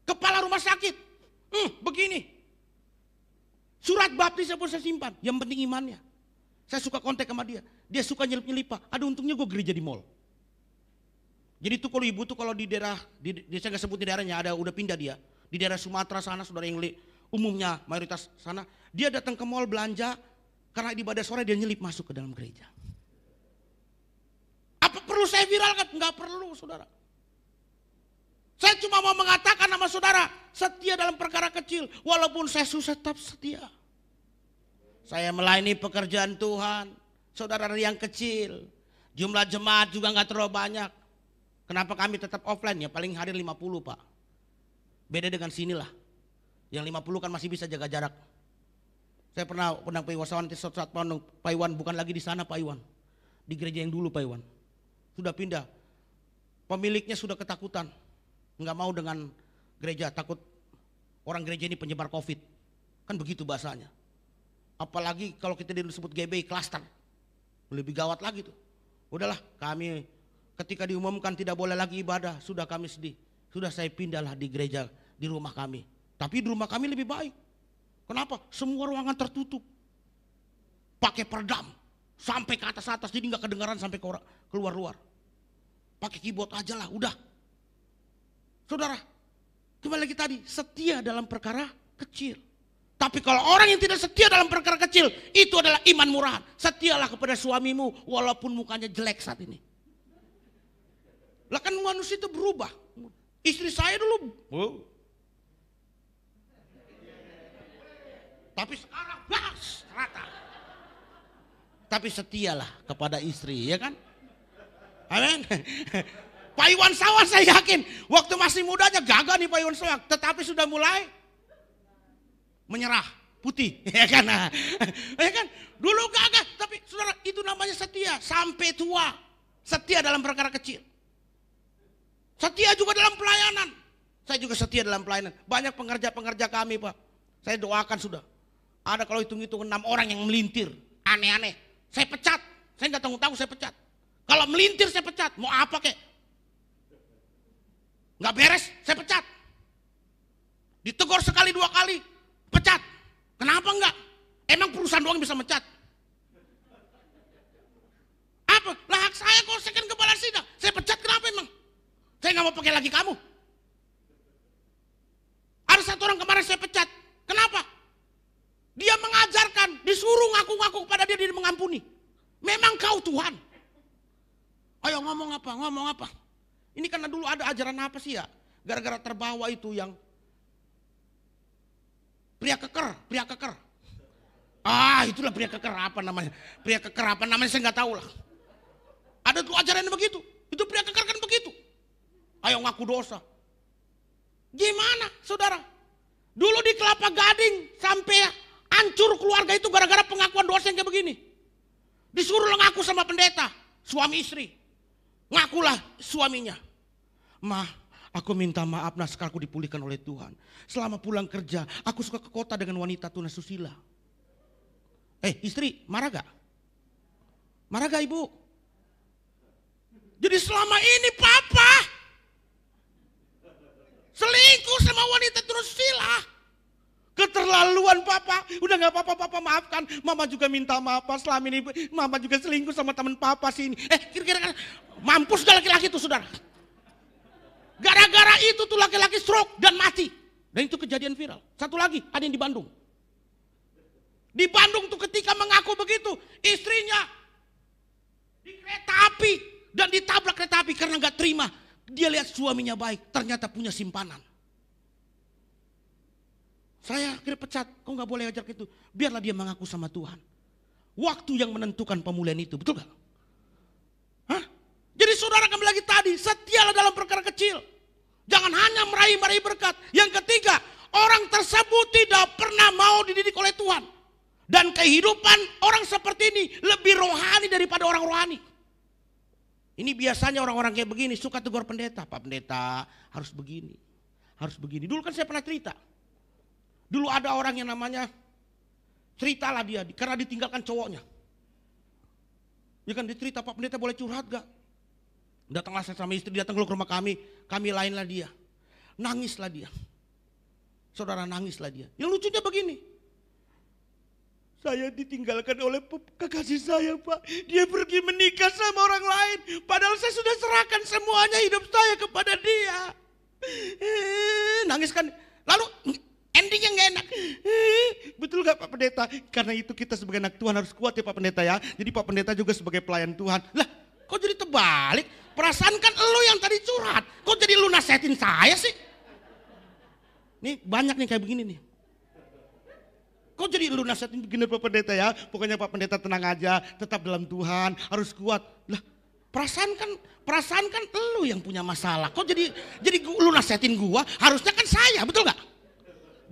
kepala rumah sakit. Begini. Surat baptisnya pun saya simpan. Yang penting imannya. Saya suka kontak sama dia. Dia suka nyelip-nyelip Pak. Ada untungnya gue gereja di mall. Jadi tuh kalau ibu tuh kalau di daerah, saya nggak sebut di daerahnya, udah pindah dia. Di daerah Sumatera sana, saudara yang umumnya mayoritas sana. Dia datang ke mall belanja, karena ibadah sore dia nyelip masuk ke dalam gereja. Apa perlu saya viralkan? Nggak perlu saudara. Saya cuma mau mengatakan sama saudara, setia dalam perkara kecil. Walaupun saya susah tetap setia. Saya melayani pekerjaan Tuhan. Saudara yang kecil. Jumlah jemaat juga nggak terlalu banyak. Kenapa kami tetap offline ya? Paling hadir 50 Pak. Beda dengan sinilah. Yang 50 kan masih bisa jaga jarak. Saya pernah Pak Iwan suatu saat Pak Iwan bukan lagi di sana Pak Iwan. Di gereja yang dulu Pak Iwan. Sudah pindah. Pemiliknya sudah ketakutan. Enggak mau dengan gereja, takut orang gereja ini penyebar COVID. Kan begitu bahasanya. Apalagi kalau kita disebut GBI cluster. Lebih gawat lagi tuh. Udahlah kami ketika diumumkan tidak boleh lagi ibadah, sudah kami sedih. Sudah saya pindahlah di gereja di rumah kami. Tapi di rumah kami lebih baik. Kenapa? Semua ruangan tertutup. Pakai peredam. Sampai ke atas-atas, jadi nggak kedengaran sampai keluar-luar. Pakai keyboard aja lah, udah. Saudara, kembali lagi tadi, setia dalam perkara kecil. Tapi kalau orang yang tidak setia dalam perkara kecil, itu adalah iman murahan. Setialah kepada suamimu, walaupun mukanya jelek saat ini. Lah kan manusia itu berubah. Istri saya dulu, tapi sekarang bas, rata. Tapi setialah kepada istri, ya kan? Amin. Pak Iwan Sawan saya yakin, waktu masih mudanya gagah nih Pak Iwan Sawan, tetapi sudah mulai menyerah, putih, ya kan? Ya kan? Dulu gagah, tapi saudara itu namanya setia sampai tua. Setia dalam perkara kecil. Setia juga dalam pelayanan. Saya juga setia dalam pelayanan. Banyak pengerja-pengerja kami Pak, saya doakan sudah. Ada kalau hitung-hitung 6 orang yang melintir, aneh-aneh. Saya pecat, saya nggak tanggung-tanggung saya pecat. Kalau melintir saya pecat, mau apa kek? Nggak beres, saya pecat. Ditegur sekali 2 kali, pecat. Kenapa enggak? Emang perusahaan doang bisa mecat? Apa? Lah hak saya kok saya kan kepala sidang. Saya pecat kenapa emang? Saya nggak mau pakai lagi kamu. Ada 1 orang kemarin saya pecat. Kenapa? Dia mengajarkan, disuruh ngaku-ngaku kepada dia mengampuni. Memang kau Tuhan. Ayo ngomong apa? Ini karena dulu ada ajaran apa sih ya? Gara-gara terbawa itu yang pria keker. Itulah pria keker apa namanya? Pria keker apa namanya saya nggak tahu lah. Ada tuh ajaran begitu. Itu pria keker kan begitu. Ayo ngaku dosa. Gimana saudara? Dulu di Kelapa Gading sampai hancur keluarga itu gara-gara pengakuan dosa yang kayak begini. Disuruh ngaku sama pendeta, suami istri. Ngakulah suaminya. Ma, aku minta maaf sekarang aku dipulihkan oleh Tuhan. Selama pulang kerja, aku suka ke kota dengan wanita tunasusila. Istri, marah gak? Marah gak ibu? Jadi selama ini papa selingkuh sama wanita tunasusila. Keterlaluan papa, udah gak apa-apa papa maafkan. Mama juga minta maaf selama ini mama juga selingkuh sama teman papa sini. Kira-kira mampus gak laki-laki itu saudara. Gara-gara itu tuh laki-laki stroke dan mati. Dan itu kejadian viral. Satu lagi ada yang di Bandung. Di Bandung tuh ketika mengaku begitu, istrinya di kereta api dan ditabrak kereta api karena gak terima. Dia lihat suaminya baik, ternyata punya simpanan. Saya akhirnya pecat, kau gak boleh ajar gitu. Biarlah dia mengaku sama Tuhan. Waktu yang menentukan pemulihan itu, betul gak? Hah? Jadi saudara kembali lagi tadi, setialah dalam perkara kecil. Jangan hanya meraih berkat. Yang ketiga, orang tersebut tidak pernah mau dididik oleh Tuhan. Dan kehidupan orang seperti ini lebih rohani daripada orang rohani. Ini biasanya orang-orang kayak begini suka tegur pendeta. Pak pendeta harus begini, harus begini. Dulu kan saya pernah cerita. Dulu ada orang yang namanya, ceritalah dia, karena ditinggalkan cowoknya. Ya kan dicerita, Pak pendeta boleh curhat gak? Datanglah saya sama istri, datang ke rumah kami lainlah dia. Nangislah dia. Saudara nangislah dia. Yang lucunya begini. Saya ditinggalkan oleh kekasih saya Pak. Dia pergi menikah sama orang lain. Padahal saya sudah serahkan semuanya hidup saya kepada dia. Nangis kan. Lalu endingnya gak enak. Betul gak Pak Pendeta? Karena itu kita sebagai anak Tuhan harus kuat ya Pak Pendeta ya. Jadi Pak Pendeta juga sebagai pelayan Tuhan. Lah kok jadi terbalik? Perasaan kan elu yang tadi curhat. Kok jadi lu nasihatin saya sih? Nih banyak nih kayak begini nih. Kok jadi lu nasihatin begini Pak Pendeta ya? Pokoknya Pak Pendeta tenang aja, tetap dalam Tuhan, harus kuat. Lah perasaan kan lu yang punya masalah. Kok jadi lu nasihatin gua? Harusnya kan saya, betul gak?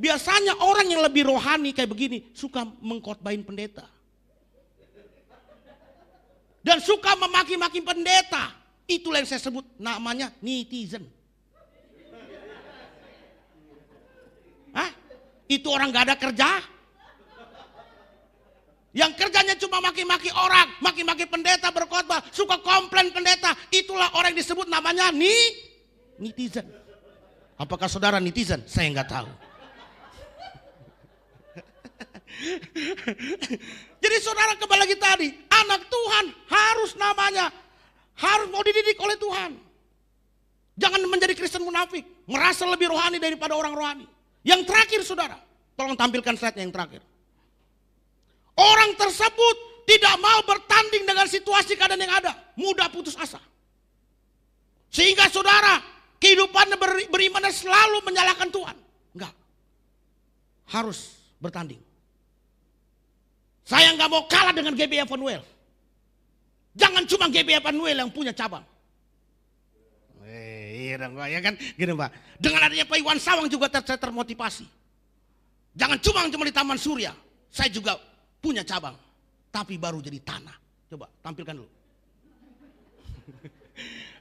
Biasanya orang yang lebih rohani kayak begini suka mengkhotbahin pendeta. Dan suka memaki-maki pendeta. Itulah yang saya sebut namanya netizen. Hah? Itu orang gak ada kerja? Yang kerjanya cuma maki-maki orang, maki-maki pendeta berkhotbah, suka komplain pendeta. Itulah orang yang disebut namanya netizen. Apakah saudara netizen? Saya nggak tahu. Jadi saudara kembali lagi tadi, Anak Tuhan harus namanya, harus mau dididik oleh Tuhan. Jangan menjadi Kristen munafik, merasa lebih rohani daripada orang rohani. Yang terakhir saudara, tolong tampilkan slide yang terakhir. Orang tersebut tidak mau bertanding dengan situasi keadaan yang ada, mudah putus asa. Sehingga saudara, kehidupannya berimannya selalu menyalahkan Tuhan. Enggak, harus bertanding. Saya nggak mau kalah dengan GBI Evanuel. Jangan cuma GBI Evanuel yang punya cabang. Iya dong Pak, ya kan? Gini Pak, dengan adanya Pak Iwan Sawang juga saya termotivasi. Jangan cuma di Taman Surya, saya juga punya cabang, tapi baru jadi tanah. Coba tampilkan dulu.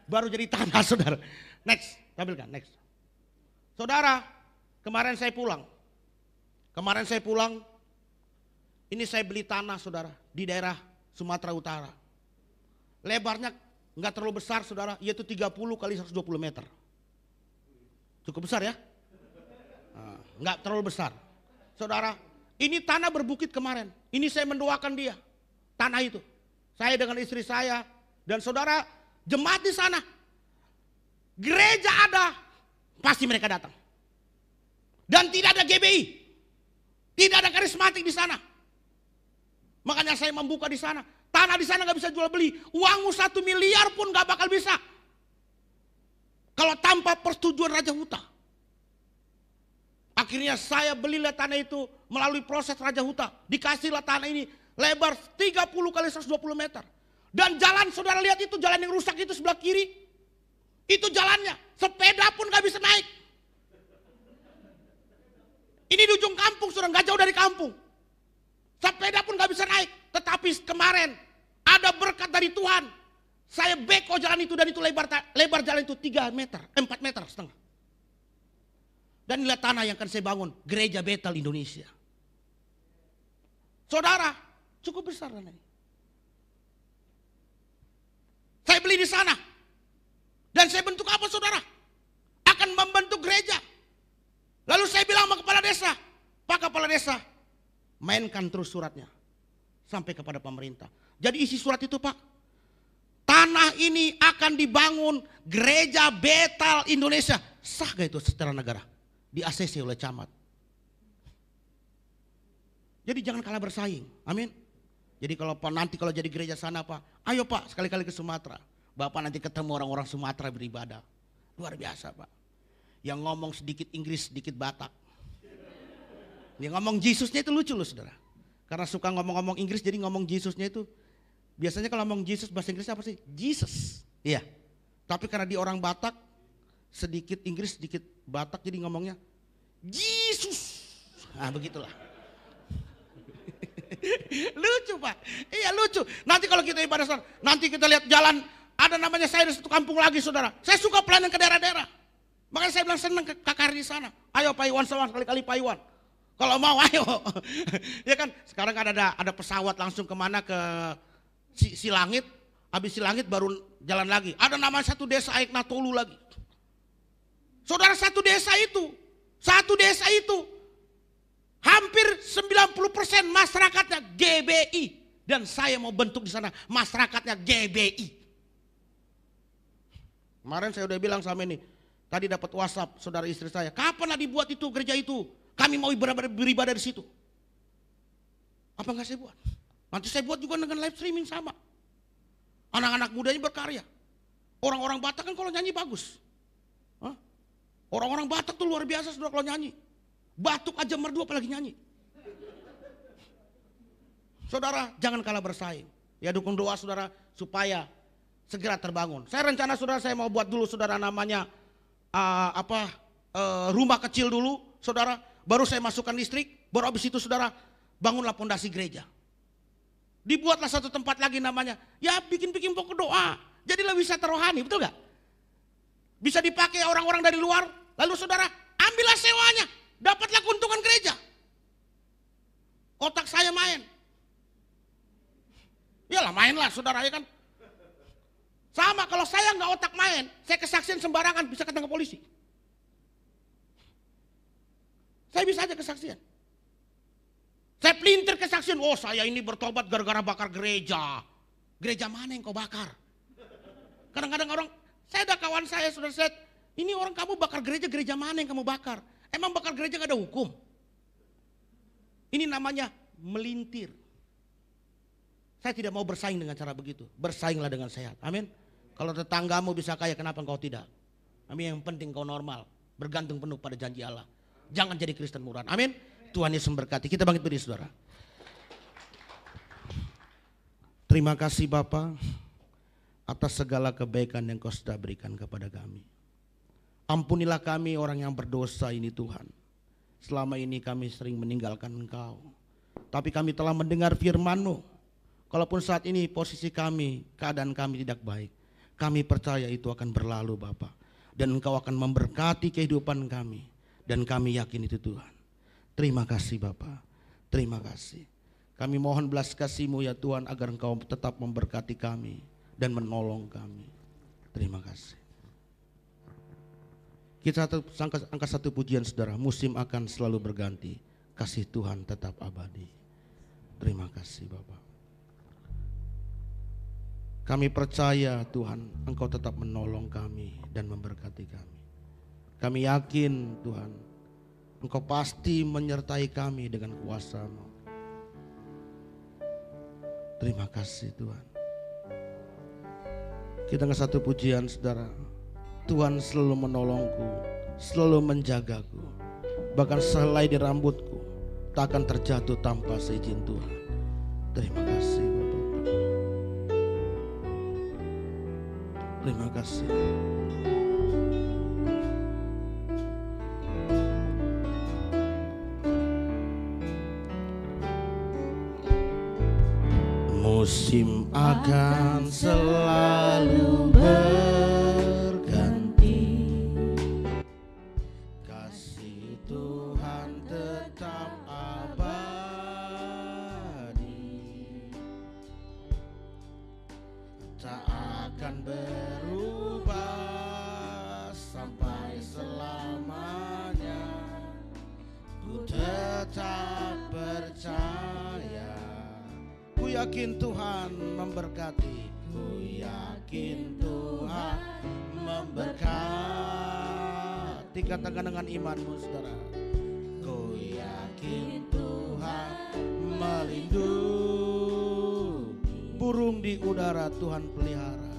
Baru jadi tanah saudara. Next, tampilkan, next. Saudara, kemarin saya pulang. Ini saya beli tanah saudara, di daerah Sumatera Utara. Lebarnya nggak terlalu besar saudara, yaitu 30 kali 120 meter. Cukup besar ya? Nggak terlalu besar. Saudara, ini tanah berbukit kemarin. Ini saya mendoakan dia, tanah itu. Saya dengan istri saya dan saudara, jemaat di sana. Gereja ada, pasti mereka datang. Dan tidak ada GBI, tidak ada karismatik di sana. Makanya saya membuka di sana. Tanah di sana nggak bisa jual beli. Uangmu 1 miliar pun nggak bakal bisa. Kalau tanpa persetujuan Raja Huta. Akhirnya saya belilah tanah itu melalui proses Raja Huta. Dikasihlah tanah ini lebar 30 kali 120 meter. Dan jalan saudara lihat itu, jalan yang rusak itu sebelah kiri. Itu jalannya, sepeda pun nggak bisa naik. Ini di ujung kampung, saudara, nggak jauh dari kampung. Sepeda pun nggak bisa naik. Tetapi kemarin ada berkat dari Tuhan. Saya beko jalan itu dan itu lebar jalan itu 3 meter, 4 meter setengah. Dan lihat tanah yang akan saya bangun, Gereja Betel Indonesia. Saudara, cukup besar tanahnya. Saya beli di sana. Dan saya bentuk apa saudara? Akan membentuk gereja. Lalu saya bilang sama kepala desa, Pak Kepala Desa, mainkan terus suratnya sampai kepada pemerintah. Jadi isi surat itu Pak, tanah ini akan dibangun Gereja Betel Indonesia. Sah gak itu secara negara? Di ACC oleh camat. Jadi jangan kalah bersaing. Amin. Jadi kalau jadi gereja sana Pak, ayo Pak sekali-kali ke Sumatera. Bapak nanti ketemu orang-orang Sumatera beribadah. Luar biasa Pak. Yang ngomong sedikit Inggris, sedikit Batak. Dia ngomong Yesusnya itu lucu loh saudara. Karena suka ngomong-ngomong Inggris jadi ngomong Yesusnya itu. Biasanya kalau ngomong Yesus bahasa Inggrisnya apa sih? Jesus. Iya. Tapi karena dia orang Batak, sedikit Inggris, sedikit Batak jadi ngomongnya Yesus. Nah begitulah. Lucu Pak. Iya lucu. Nanti kalau kita ibadah saudara, nanti kita lihat jalan, ada namanya saya di satu kampung lagi saudara. Saya suka pelayanan ke daerah-daerah. Makanya saya bilang senang ke KKR di sana. Ayo Pak Iwan sama sekali-kali Pak Iwan. Kalau mau ayo. Ya kan sekarang kan ada pesawat langsung kemana ke Silangit. Habis Silangit baru jalan lagi. Ada nama satu desa Aikna Tolu lagi. Saudara satu desa itu hampir 90% masyarakatnya GBI. Dan saya mau bentuk di sana masyarakatnya GBI. Kemarin saya udah bilang sama ini. Tadi dapat WhatsApp saudara istri saya. Kapan lah dibuat itu gereja itu? Kami mau beribadah di situ. Apa enggak saya buat? Nanti saya buat juga dengan live streaming sama. Anak-anak mudanya berkarya. Orang-orang Batak kan kalau nyanyi bagus. Orang-orang Batak tuh luar biasa saudara kalau nyanyi. Batuk aja merdu apalagi nyanyi. Saudara jangan kalah bersaing. Ya dukung doa saudara supaya segera terbangun. Saya rencana saudara saya mau buat dulu saudara namanya rumah kecil dulu saudara. Baru saya masukkan listrik, baru habis itu saudara bangunlah pondasi gereja. Dibuatlah satu tempat lagi namanya, ya bikin-bikin pokok doa. Jadilah wisata rohani, betul gak? Bisa dipakai orang-orang dari luar, lalu saudara ambillah sewanya, dapatlah keuntungan gereja. Otak saya main. Iyalah mainlah saudara ya kan. Sama kalau saya nggak otak main, saya kesaksian sembarangan bisa ketangkap polisi. Saya bisa aja kesaksian. Saya pelintir kesaksian, oh saya ini bertobat gara-gara bakar gereja. Gereja mana yang kau bakar? Kadang-kadang orang, saya ada kawan saya sudah set, ini orang kamu bakar gereja, gereja mana yang kamu bakar? Emang bakar gereja gak ada hukum? Ini namanya melintir. Saya tidak mau bersaing dengan cara begitu. Bersainglah dengan sehat. Amin. Kalau tetanggamu bisa kaya, kenapa engkau tidak? Amin. Yang penting kau normal. Bergantung penuh pada janji Allah. Jangan jadi Kristen murahan. Amin. Tuhan Yesus memberkati. Kita bangkit berdiri saudara. Terima kasih Bapa atas segala kebaikan yang kau sudah berikan kepada kami. Ampunilah kami orang yang berdosa ini Tuhan. Selama ini kami sering meninggalkan Engkau. Tapi kami telah mendengar firman-Mu. Kalaupun saat ini posisi kami, keadaan kami tidak baik. Kami percaya itu akan berlalu Bapa. Dan Engkau akan memberkati kehidupan kami. Dan kami yakin itu Tuhan. Terima kasih Bapa. Terima kasih. Kami mohon belas kasih-Mu ya Tuhan agar Engkau tetap memberkati kami dan menolong kami. Terima kasih. Kita angkat satu pujian saudara. Musim akan selalu berganti. Kasih Tuhan tetap abadi. Terima kasih Bapak. Kami percaya Tuhan Engkau tetap menolong kami dan memberkati kami. Kami yakin Tuhan Engkau pasti menyertai kami dengan kuasa-Mu. Terima kasih Tuhan. Kita angkat satu pujian saudara. Tuhan selalu menolongku, selalu menjagaku. Bahkan sehelai di rambutku tak akan terjatuh tanpa seizin Tuhan. Terima kasih Bapak. Terima kasih. Musim akan selalu berganti. Kasih Tuhan tetap abadi. Tak akan berubah sampai selamanya. Ku tetap percaya. Ku yakin Tuhan memberkati. Ku yakin Tuhan memberkati. Katakan dengan imanmu saudara. Ku yakin Tuhan melindungi. Burung di udara Tuhan pelihara.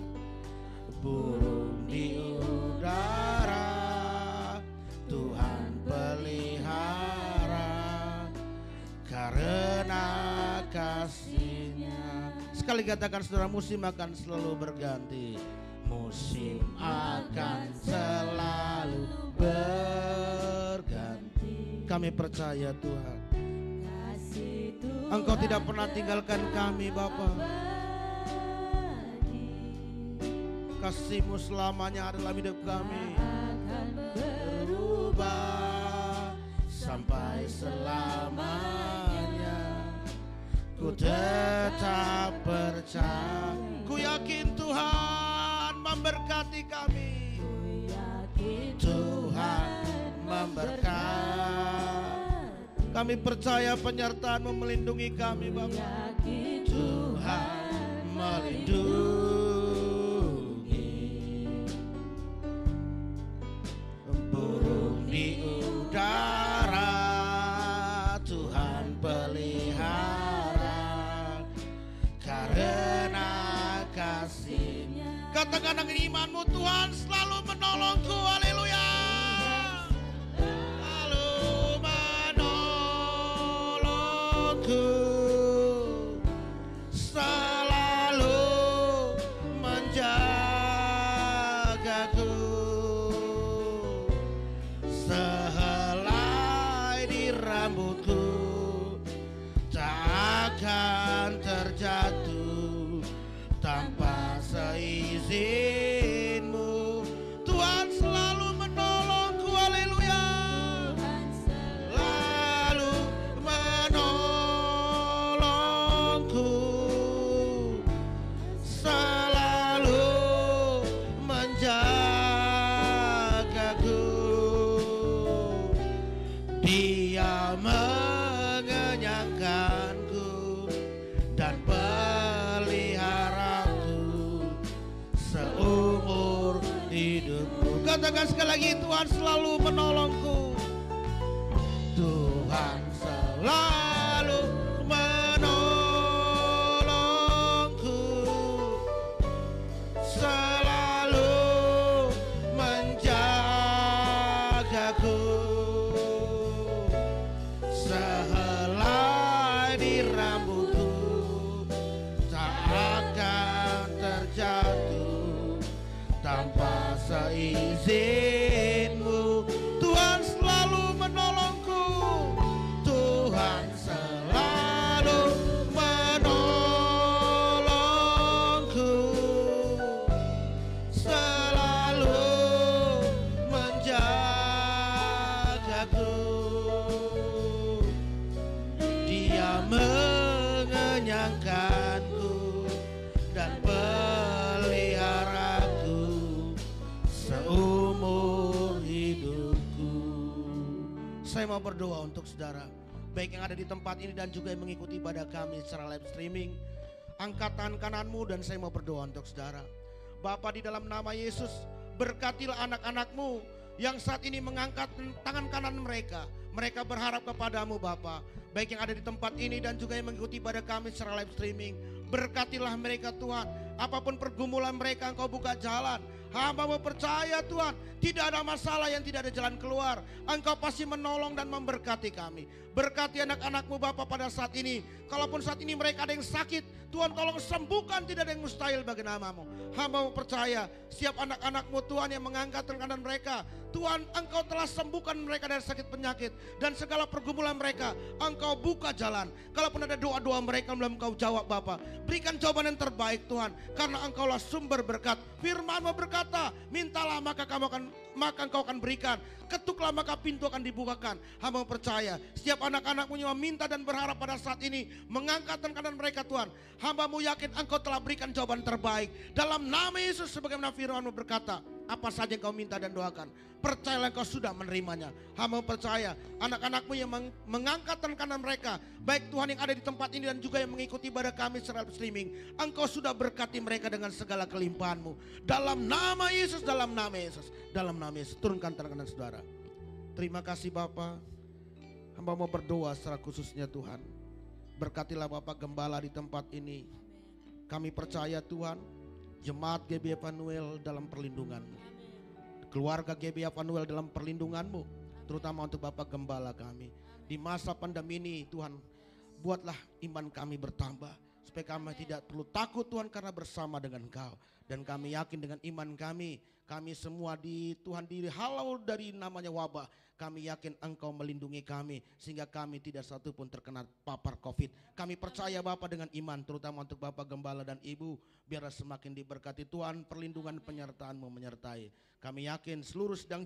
Burung di udara Tuhan pelihara. Karena kasih-Nya. Sekali katakan saudara, musim akan selalu berganti. Musim akan selalu berganti. Kami percaya Tuhan Engkau tidak pernah tinggalkan kami Bapa. Kasih-Mu selamanya adalah hidup kami. Berubah sampai selamanya. Ku tetap percaya. Ku yakin Tuhan memberkati kami. Tuhan memberkati. Kami percaya penyertaan-Mu melindungi kami Bapa. Tuhan melindungi. Burung di udara Tuhan pelihara. Karena kasih-Nya. Katakan dengan imanmu, Tuhan selalu menolongku. Haleluya. Selalu menolongku. Selalu menjagaku. Sehelai di rambutku tak akan terjatuh tanpa seizin-Mu. Tuhan selalu menolongku. Haleluya. Selalu menolongku. Selalu menjagaku. Dia mengenyangkan katakan sekali lagi, Tuhan selalu menolongku. Tuhan selalu menolongku, selalu menjagaku. Sehelai di rambutku tak akan terjatuh tanpa seizinmu. Tuhan selalu menolongku, Tuhan selalu menolongku, selalu menjagaku. Dia mengenyangkanku dan peliharaku seumur hidupku. Saya mau berdoa untuk saudara, baik yang ada di tempat ini dan juga yang mengikuti ibadah kami secara live streaming. Angkat tangan kananmu dan saya mau berdoa untuk saudara. Bapa, di dalam nama Yesus, berkatilah anak-anakmu yang saat ini mengangkat tangan kanan mereka. Mereka berharap kepadamu Bapa, baik yang ada di tempat ini dan juga yang mengikuti ibadah kami secara live streaming. Berkatilah mereka Tuhan, apapun pergumulan mereka Engkau buka jalan. Hamba mau percaya Tuhan, tidak ada masalah yang tidak ada jalan keluar. Engkau pasti menolong dan memberkati kami. Berkati anak-anakmu Bapa pada saat ini. Kalaupun saat ini mereka ada yang sakit, Tuhan tolong sembuhkan, tidak ada yang mustahil bagi namamu. Hamba mau percaya, setiap anak-anakmu Tuhan yang mengangkat tangan kanan mereka, Tuhan Engkau telah sembuhkan mereka dari sakit penyakit dan segala pergumulan mereka. Engkau buka jalan. Kalaupun ada doa-doa mereka belum Engkau jawab Bapa, berikan jawaban yang terbaik Tuhan, karena Engkaulah sumber berkat. Firman-Mu berkata, mintalah maka Engkau akan berikan, ketuklah maka pintu akan dibukakan. Hamba percaya setiap anak-anakmu yang meminta dan berharap pada saat ini mengangkat tangan kanan mereka Tuhan, hamba-Mu yakin Engkau telah berikan jawaban terbaik dalam nama Yesus. Sebagaimana firman-Mu berkata, apa saja yang kau minta dan doakan, percayalah Engkau sudah menerimanya. Hamba percaya anak-anakmu yang mengangkat tangan kanan mereka, baik Tuhan yang ada di tempat ini dan juga yang mengikuti ibadah kami secara streaming, Engkau sudah berkati mereka dengan segala kelimpahan-Mu. Dalam nama Yesus, dalam nama Yesus, dalam nama Yesus. Turunkan tangan kanan saudara. Terima kasih Bapa. Hamba mau berdoa secara khususnya Tuhan, berkatilah Bapak Gembala di tempat ini. Kami percaya Tuhan, jemaat GBI Emmanuel dalam perlindungan-Mu, keluarga GBI Emmanuel dalam perlindungan-Mu, terutama untuk Bapak Gembala kami. Di masa pandemi ini Tuhan, buatlah iman kami bertambah, supaya kami tidak perlu takut Tuhan, karena bersama dengan Engkau. Dan kami yakin dengan iman kami semua di Tuhan dihalau dari namanya wabah. Kami yakin Engkau melindungi kami, sehingga kami tidak satu pun terkena papar COVID. Kami percaya Bapak dengan iman, terutama untuk Bapak Gembala dan Ibu, biarlah semakin diberkati Tuhan, perlindungan penyertaan-Mu menyertai. Kami yakin seluruh sedang